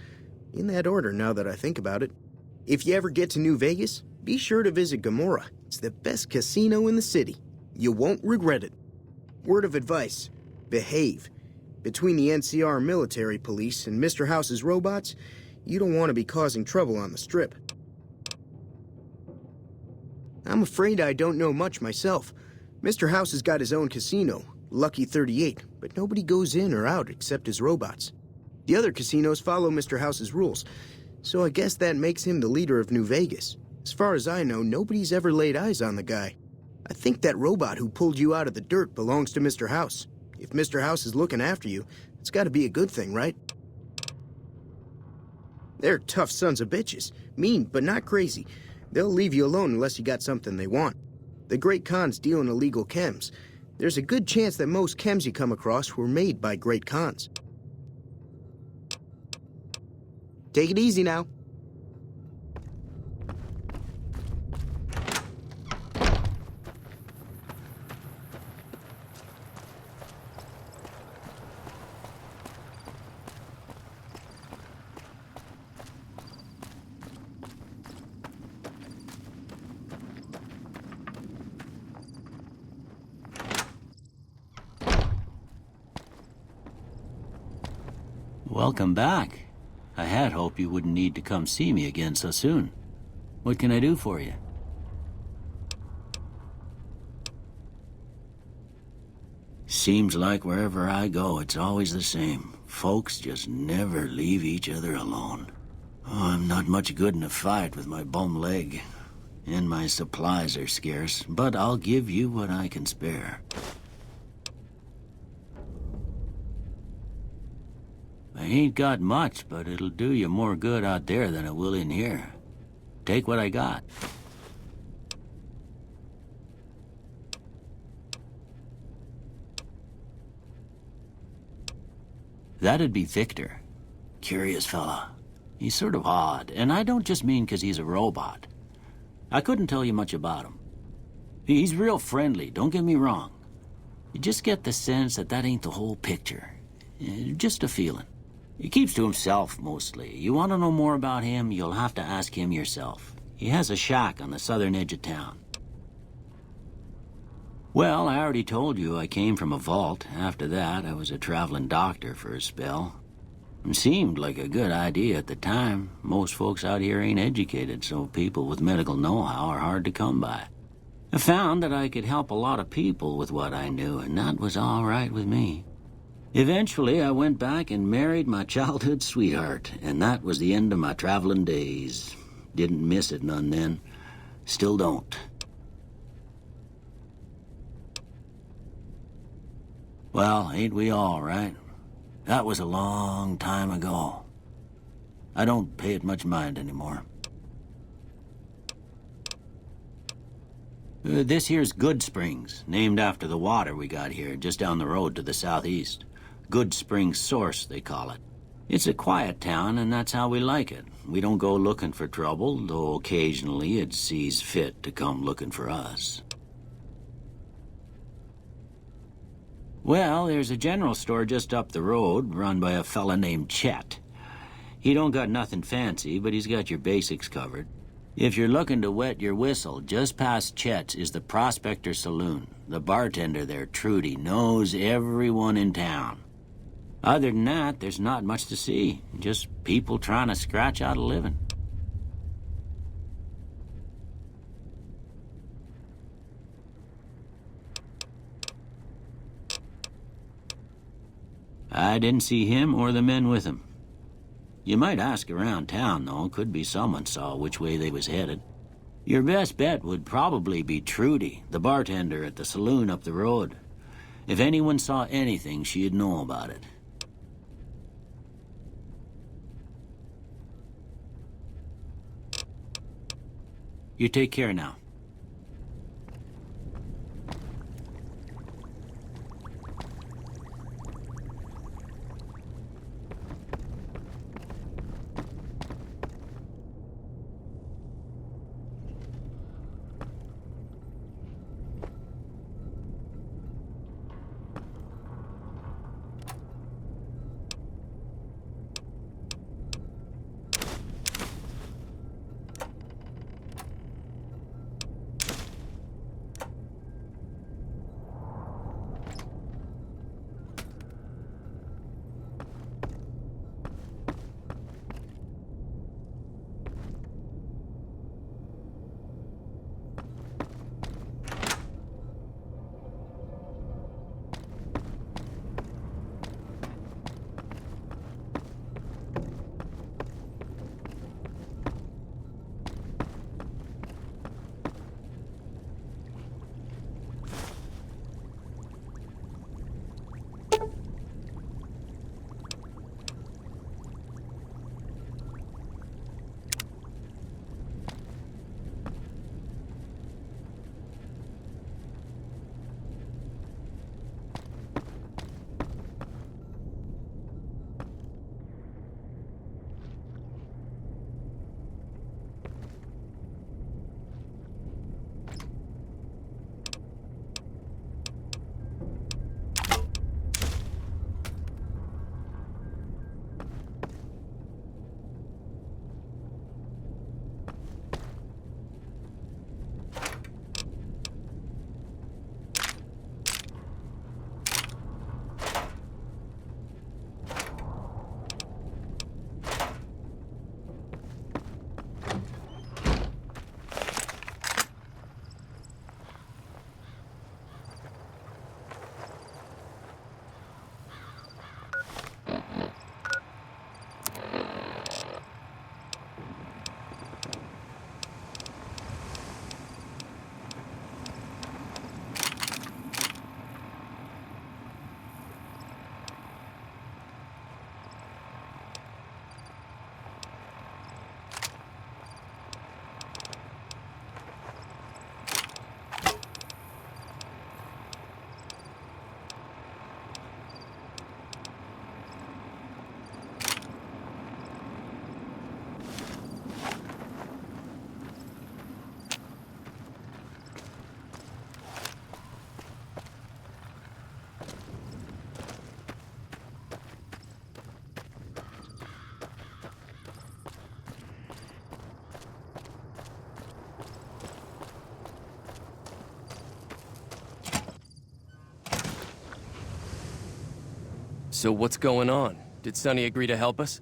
In that order, now that I think about it. If you ever get to New Vegas, be sure to visit Gomorrah. It's the best casino in the city. You won't regret it. Word of advice, behave. Between the NCR military police and Mr. House's robots, you don't want to be causing trouble on the Strip. I'm afraid I don't know much myself. Mr. House has got his own casino, Lucky 38, but nobody goes in or out except his robots. The other casinos follow Mr. House's rules, so I guess that makes him the leader of New Vegas. As far as I know, nobody's ever laid eyes on the guy. I think that robot who pulled you out of the dirt belongs to Mr. House. If Mr. House is looking after you, it's gotta be a good thing, right? They're tough sons of bitches. Mean, but not crazy. They'll leave you alone unless you got something they want. The Great Khans deal in illegal chems. There's a good chance that most chems you come across were made by Great Khans. Take it easy now. Welcome back. I had hoped you wouldn't need to come see me again so soon. What can I do for you? Seems like wherever I go, it's always the same. Folks just never leave each other alone. Oh, I'm not much good in a fight with my bum leg. And my supplies are scarce, but I'll give you what I can spare. I ain't got much, but it'll do you more good out there than it will in here. Take what I got. That'd be Victor. Curious fella. He's sort of odd, and I don't just mean 'cause he's a robot. I couldn't tell you much about him. He's real friendly, don't get me wrong. You just get the sense that that ain't the whole picture. Just a feeling. He keeps to himself, mostly. You want to know more about him, you'll have to ask him yourself. He has a shack on the southern edge of town. Well, I already told you I came from a vault. After that, I was a traveling doctor for a spell. It seemed like a good idea at the time. Most folks out here ain't educated, so people with medical know-how are hard to come by. I found that I could help a lot of people with what I knew, and that was all right with me. Eventually, I went back and married my childhood sweetheart, and that was the end of my traveling days. Didn't miss it none then. Still don't. Well, ain't we all, right? That was a long time ago. I don't pay it much mind anymore. This here's Good Springs, named after the water we got here, just down the road to the southeast. Good Springs Source, they call it. It's a quiet town, and that's how we like it. We don't go looking for trouble, though occasionally it sees fit to come looking for us. Well, there's a general store just up the road, run by a fella named Chet. He don't got nothing fancy, but he's got your basics covered. If you're looking to wet your whistle, just past Chet's is the Prospector Saloon. The bartender there, Trudy, knows everyone in town. Other than that, there's not much to see. Just people trying to scratch out a living. I didn't see him or the men with him. You might ask around town, though. Could be someone saw which way they was headed. Your best bet would probably be Trudy, the bartender at the saloon up the road. If anyone saw anything, she'd know about it. You take care now. So what's going on? Did Sonny agree to help us?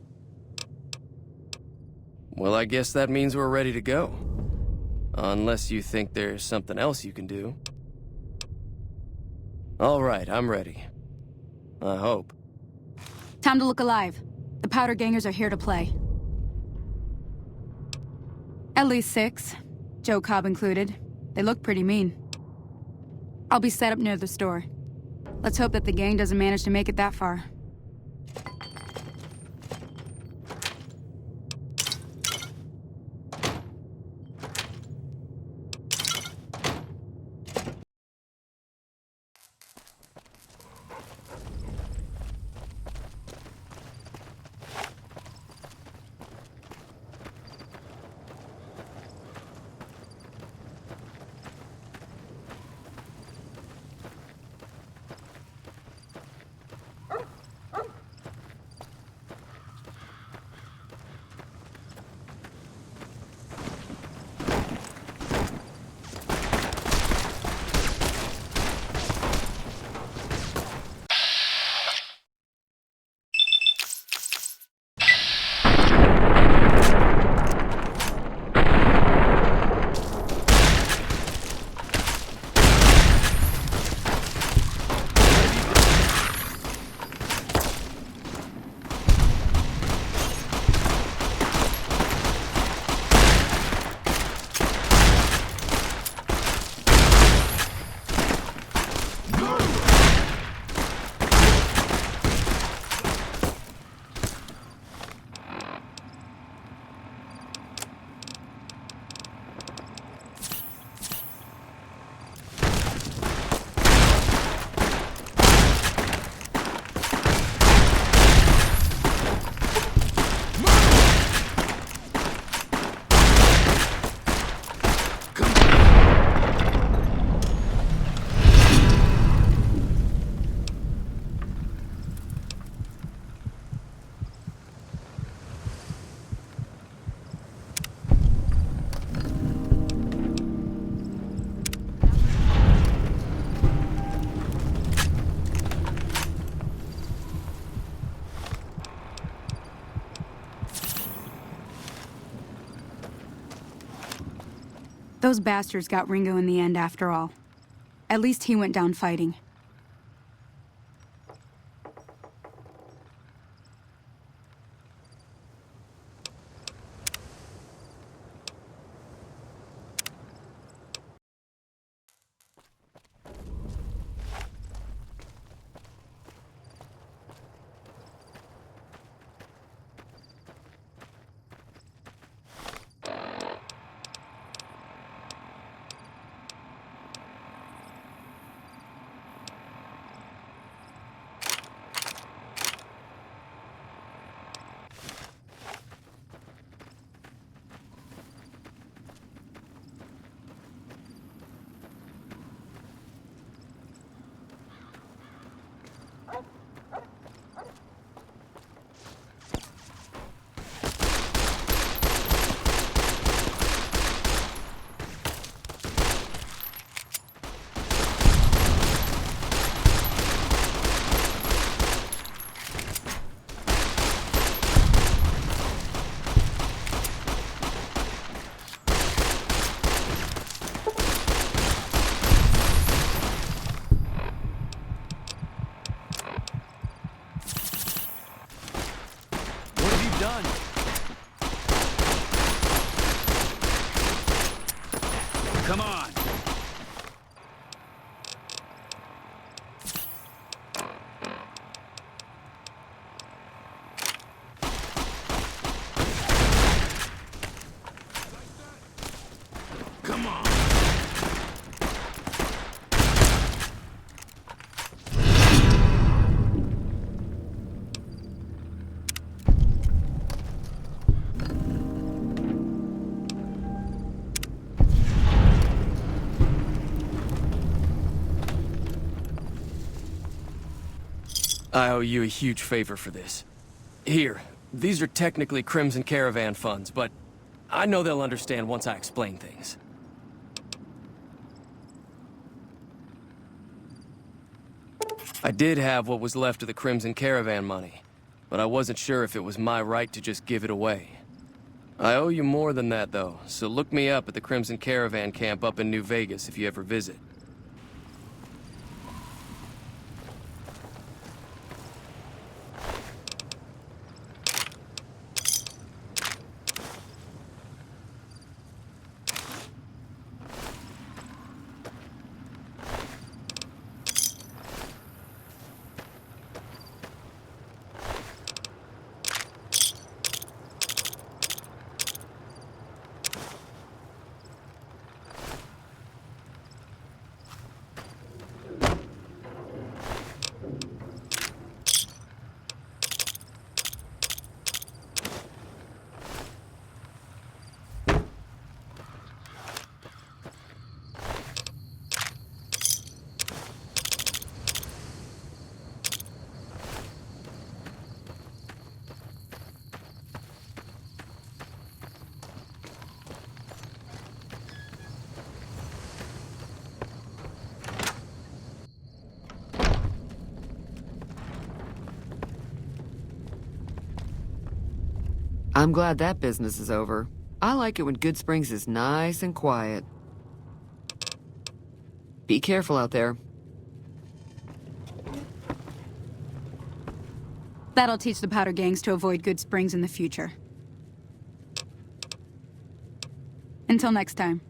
Well, I guess that means we're ready to go. Unless you think there's something else you can do. All right, I'm ready. I hope. Time to look alive. The Powder Gangers are here to play. At least 6. Joe Cobb included. They look pretty mean. I'll be set up near the store. Let's hope that the gang doesn't manage to make it that far. Those bastards got Ringo in the end after all. At least he went down fighting. Come on. Come on. I owe you a huge favor for this. Here, these are technically Crimson Caravan funds, but I know they'll understand once I explain things. I did have what was left of the Crimson Caravan money, but I wasn't sure if it was my right to just give it away. I owe you more than that, though, so look me up at the Crimson Caravan camp up in New Vegas if you ever visit. I'm glad that business is over. I like it when Good Springs is nice and quiet. Be careful out there. That'll teach the Powder gangs to avoid Good Springs in the future. Until next time.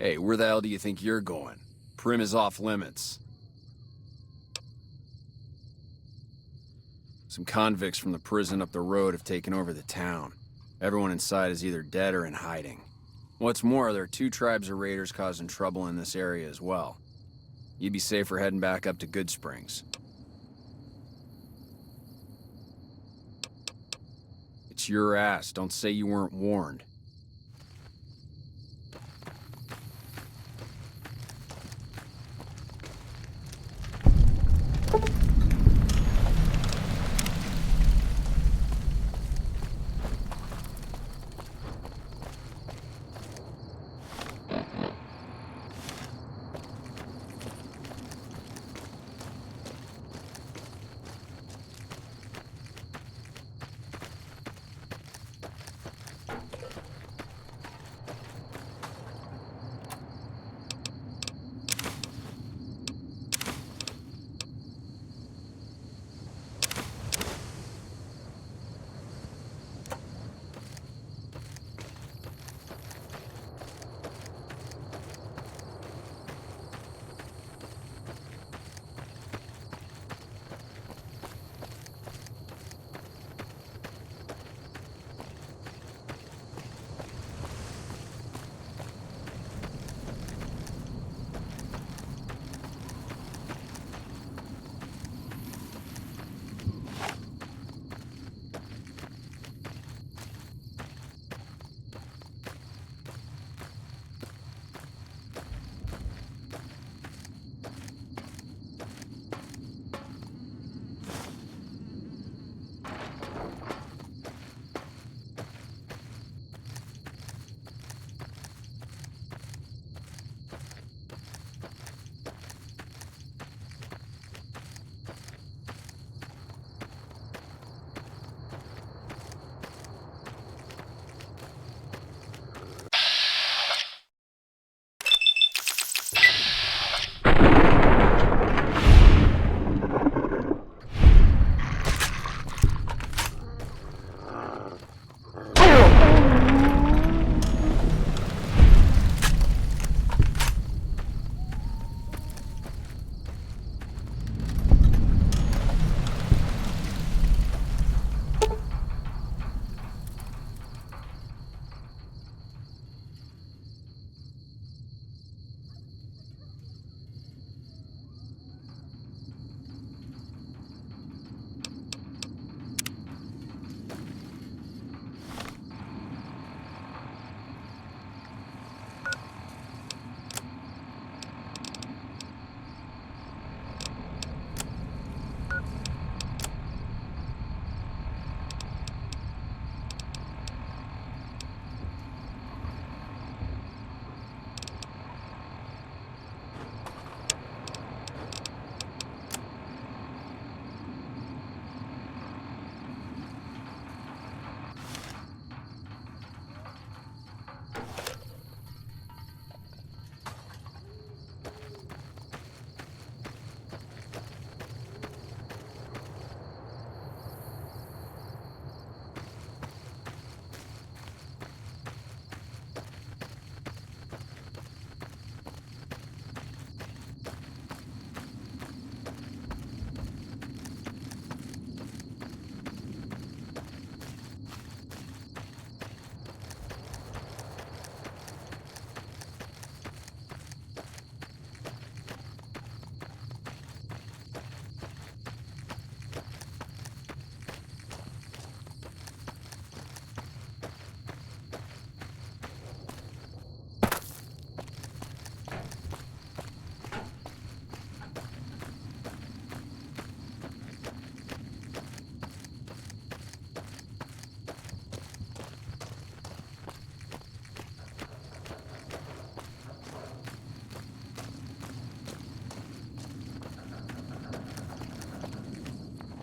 Hey, where the hell do you think you're going? Primm is off limits. Some convicts from the prison up the road have taken over the town. Everyone inside is either dead or in hiding. What's more, there are 2 tribes of raiders causing trouble in this area as well. You'd be safer heading back up to Goodsprings. It's your ass. Don't say you weren't warned.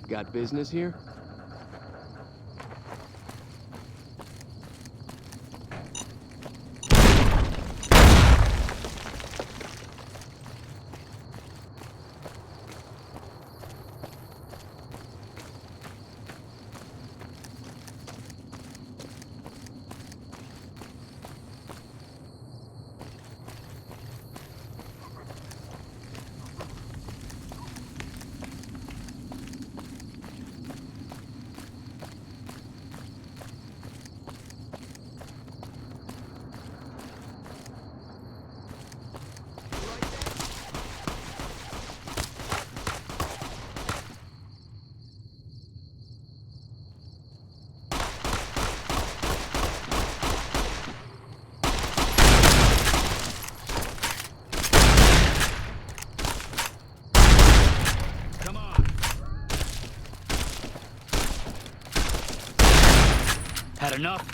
Got business here? Had enough?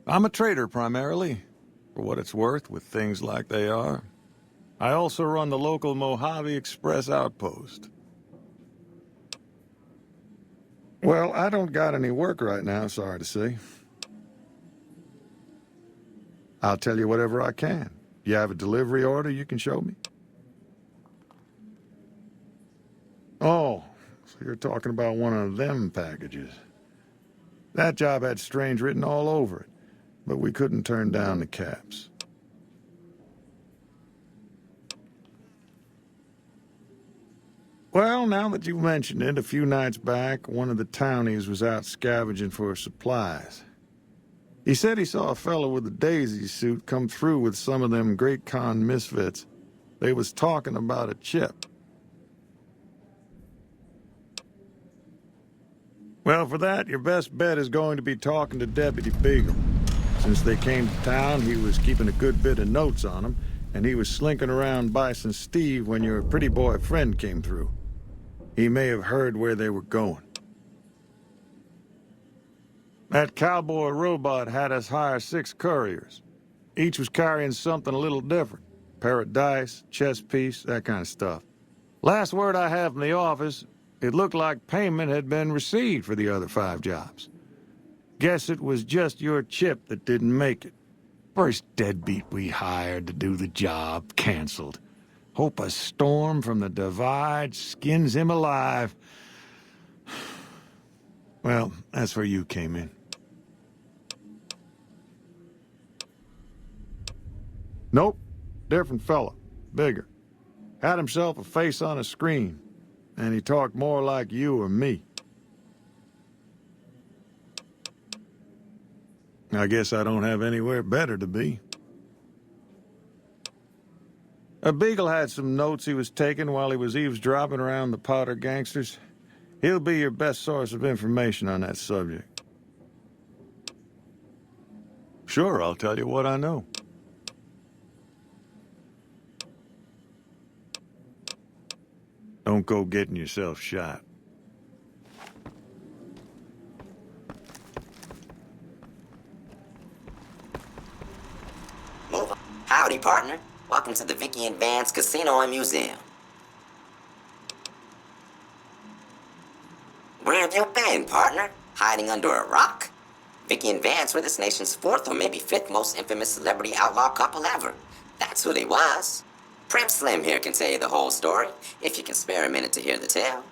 I'm a trader primarily, for what it's worth with things like they are. I also run the local Mojave Express outpost. Well, I don't got any work right now, sorry to say. I'll tell you whatever I can. You have a delivery order you can show me? Oh, so you're talking about one of them packages. That job had Strange written all over it, but we couldn't turn down the caps. Well, now that you've mentioned it, a few nights back, one of the townies was out scavenging for supplies. He said he saw a fellow with a daisy suit come through with some of them Great Khan misfits. They was talking about a chip. Well, for that, your best bet is going to be talking to Deputy Beagle. Since they came to town, he was keeping a good bit of notes on them, and he was slinking around Bison Steve when your pretty boy friend came through. He may have heard where they were going. That cowboy robot had us hire 6 couriers. Each was carrying something a little different. Pair of dice, chess piece, that kind of stuff. Last word I have from the office, it looked like payment had been received for the other 5 jobs. Guess it was just your chip that didn't make it. First deadbeat we hired to do the job canceled. Hope a storm from the Divide skins him alive. Well, that's where you came in. Nope. Different fella. Bigger. Had himself a face on a screen. And he talked more like you or me. I guess I don't have anywhere better to be. A Beagle had some notes he was taking while he was eavesdropping around the Powder gangsters. He'll be your best source of information on that subject. Sure, I'll tell you what I know. Don't go getting yourself shot. Howdy, partner. Welcome to the Vicky and Vance Casino and Museum. Where have you been, partner? Hiding under a rock? Vicky and Vance were this nation's 4th or maybe 5th most infamous celebrity outlaw couple ever. That's who they was. Prim Slim here can tell you the whole story, if you can spare a minute to hear the tale.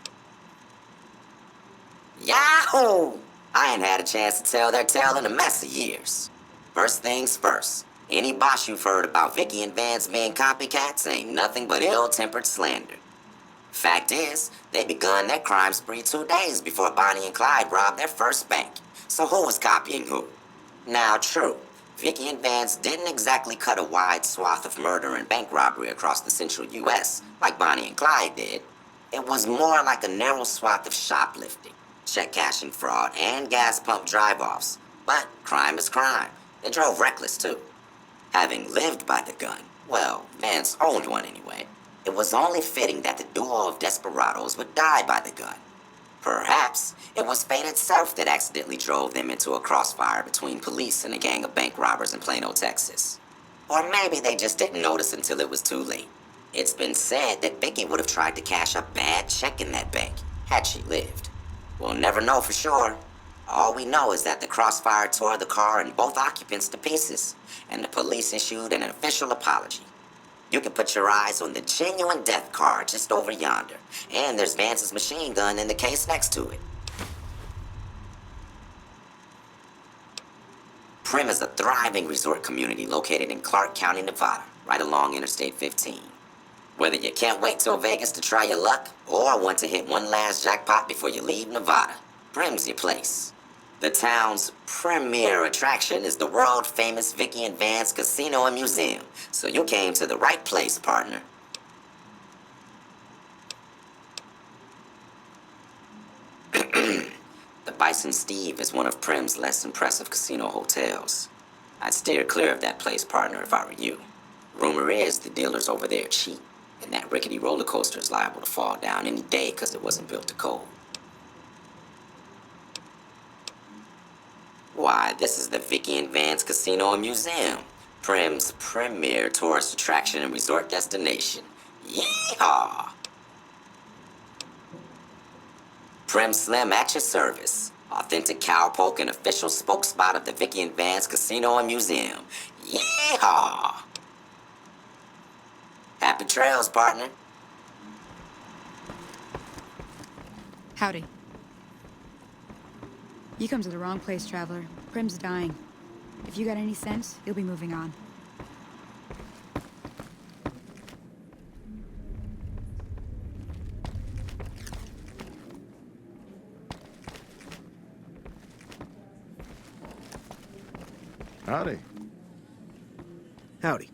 Yahoo! I ain't had a chance to tell their tale in a mess of years. First things first, any boss you've heard about Vicky and Vance being copycats ain't nothing but ill-tempered slander. Fact is, they begun their crime spree 2 days before Bonnie and Clyde robbed their first bank. So who was copying who? Now, true, Vicky and Vance didn't exactly cut a wide swath of murder and bank robbery across the central U.S. like Bonnie and Clyde did. It was more like a narrow swath of shoplifting, check cashing fraud, and gas pump drive-offs. But crime is crime. They drove reckless, too. Having lived by the gun, well, Vance owned one anyway, it was only fitting that the duo of desperados would die by the gun. Perhaps it was fate itself that accidentally drove them into a crossfire between police and a gang of bank robbers in Plano, Texas. Or maybe they just didn't notice until it was too late. It's been said that Vicky would have tried to cash a bad check in that bank had she lived. We'll never know for sure. All we know is that the crossfire tore the car and both occupants to pieces, and the police issued an official apology. You can put your eyes on the genuine death car just over yonder, and there's Vance's machine gun in the case next to it. Primm is a thriving resort community located in Clark County, Nevada, right along Interstate 15. Whether you can't wait till Vegas to try your luck, or want to hit one last jackpot before you leave Nevada, Primm's your place. The town's premier attraction is the world-famous Vicky and Vance Casino and Museum, so you came to the right place, partner. The Bison Steve is one of Primm's less impressive casino hotels. I'd steer clear of that place, partner, if I were you. Rumor is the dealers over there cheat, and that rickety roller coaster is liable to fall down any day because it wasn't built to code. Why, this is the Vicky and Vance Casino and Museum, Primm's premier tourist attraction and resort destination. Yeehaw! Primm Slim at your service. Authentic cowpoke and official spokesspot of the Vicky and Vance Casino and Museum. Yeehaw! Happy trails, partner. Howdy. You come to the wrong place, traveler. Primm's dying. If you got any sense, you'll be moving on. Howdy. Howdy.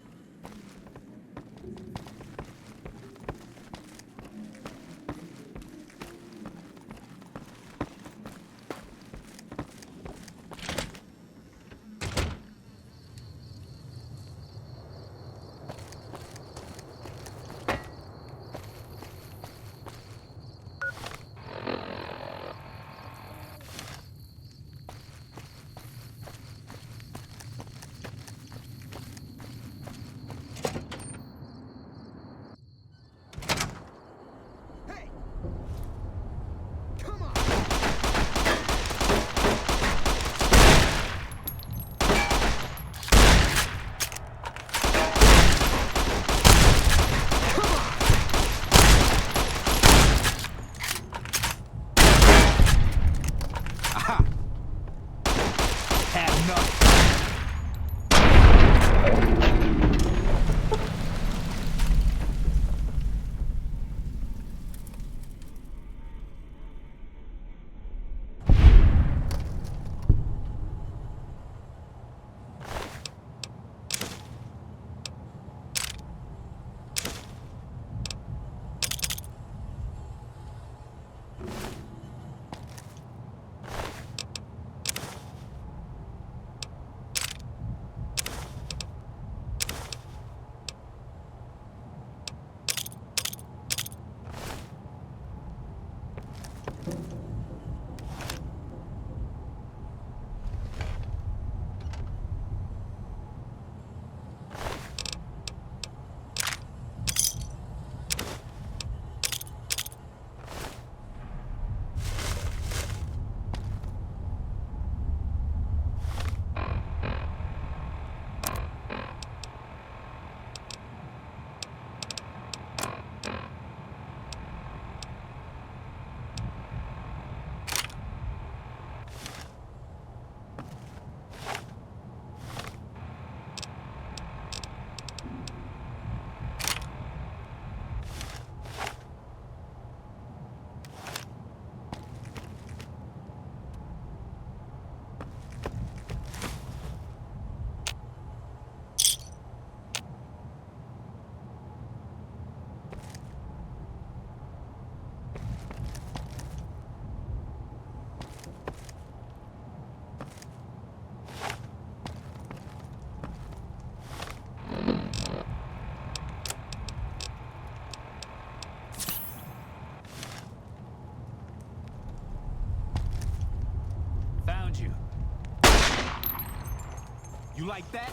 You like that?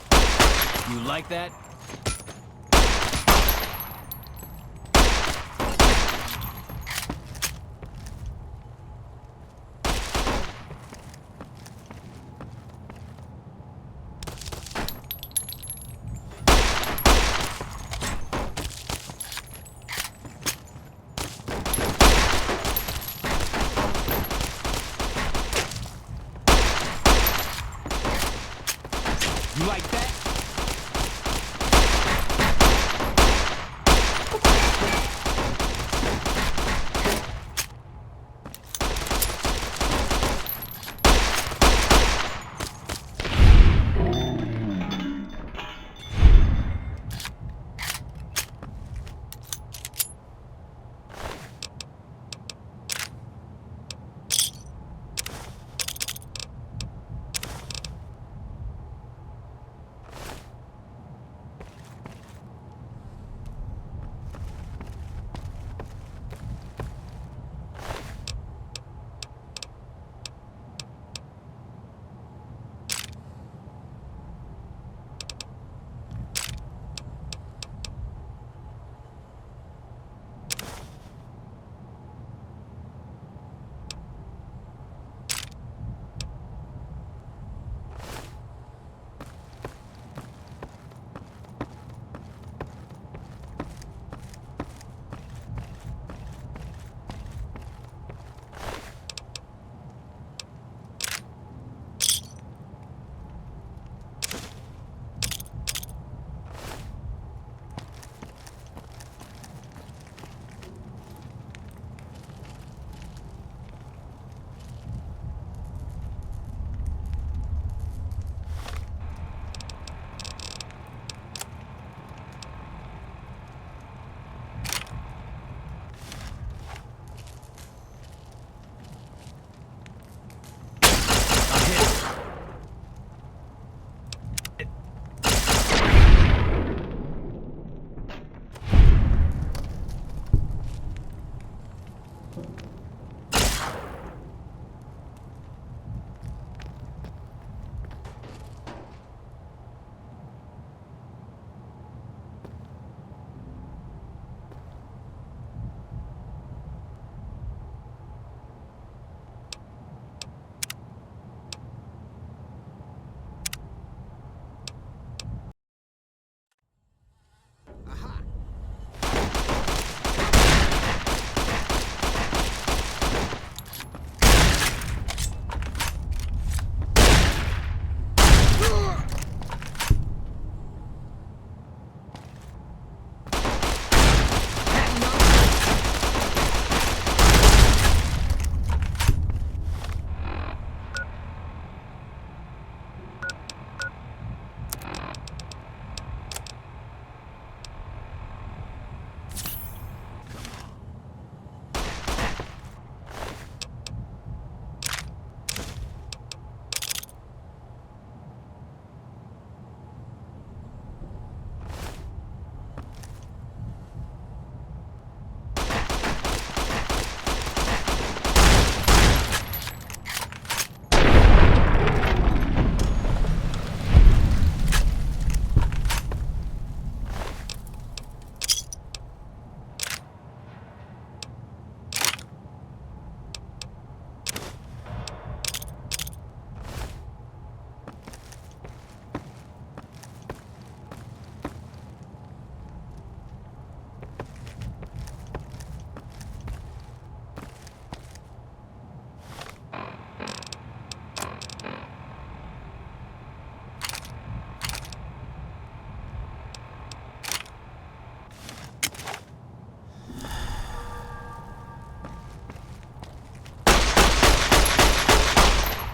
You like that? You like that?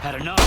Had enough.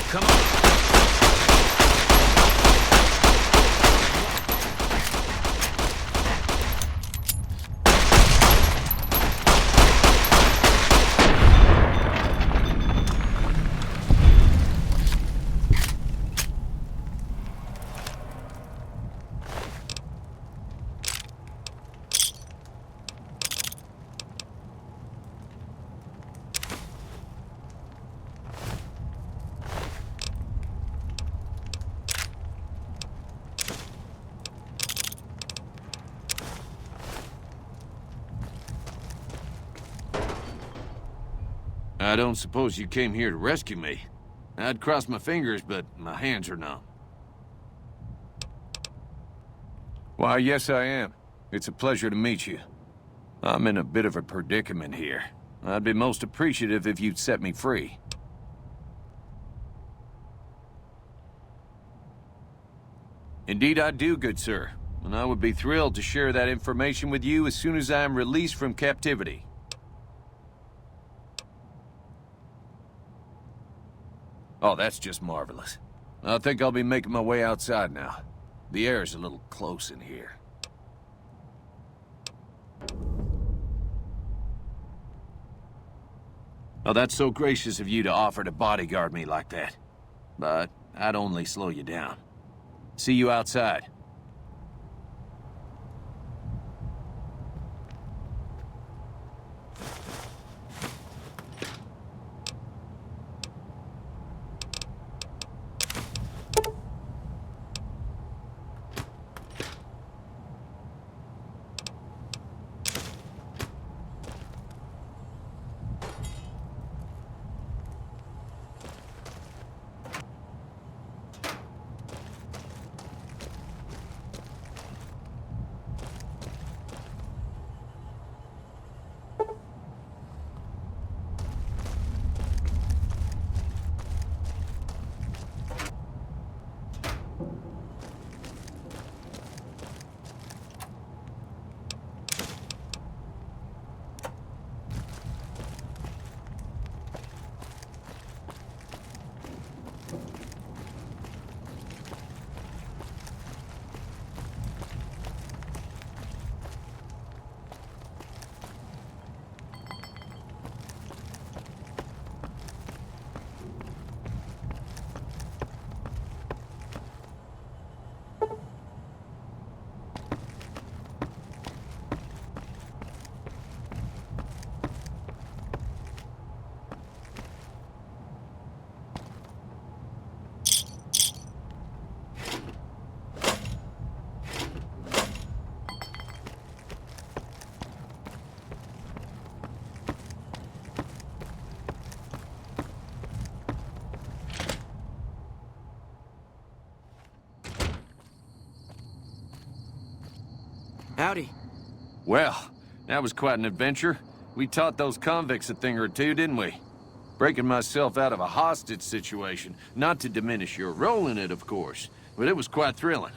Come on. I don't suppose you came here to rescue me. I'd cross my fingers, but my hands are numb. Why, yes I am. It's a pleasure to meet you. I'm in a bit of a predicament here. I'd be most appreciative if you'd set me free. Indeed I do, good sir. And I would be thrilled to share that information with you as soon as I am released from captivity. Oh, that's just marvelous. I think I'll be making my way outside now. The air's a little close in here. Oh, that's so gracious of you to offer to bodyguard me like that. But I'd only slow you down. See you outside. Howdy. Well, that was quite an adventure. We taught those convicts a thing or two, didn't we? Breaking myself out of a hostage situation. Not to diminish your role in it, of course, but it was quite thrilling.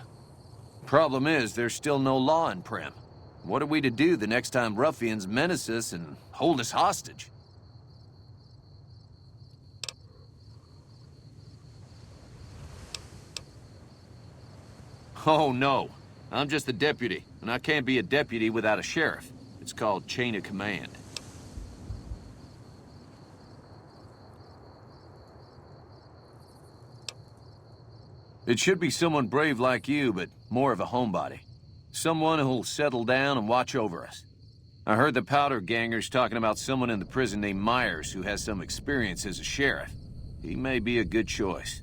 Problem is, there's still no law in Primm. What are we to do the next time ruffians menace us and hold us hostage? Oh, no. I'm just the deputy, and I can't be a deputy without a sheriff. It's called chain of command. It should be someone brave like you, but more of a homebody. Someone who'll settle down and watch over us. I heard the powder gangers talking about someone in the prison named Myers who has some experience as a sheriff. He may be a good choice.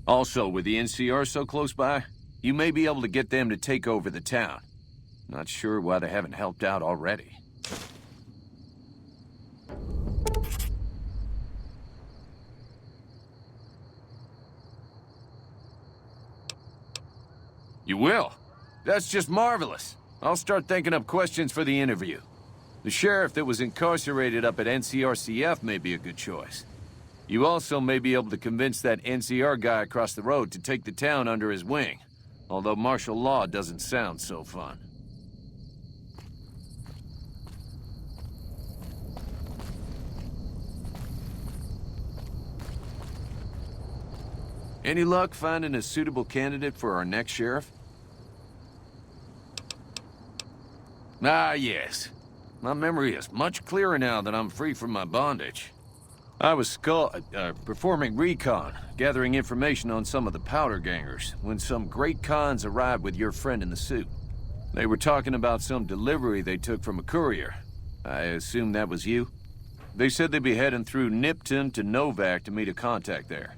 Also, with the NCR so close by, you may be able to get them to take over the town. Not sure why they haven't helped out already. You will? That's just marvelous. I'll start thinking up questions for the interview. The sheriff that was incarcerated up at NCRCF may be a good choice. You also may be able to convince that NCR guy across the road to take the town under his wing. Although martial law doesn't sound so fun. Any luck finding a suitable candidate for our next sheriff? Ah, yes. My memory is much clearer now that I'm free from my bondage. I was performing recon, gathering information on some of the powder gangers, when some great cons arrived with your friend in the suit. They were talking about some delivery they took from a courier. I assume that was you? They said they'd be heading through Nipton to Novak to meet a contact there.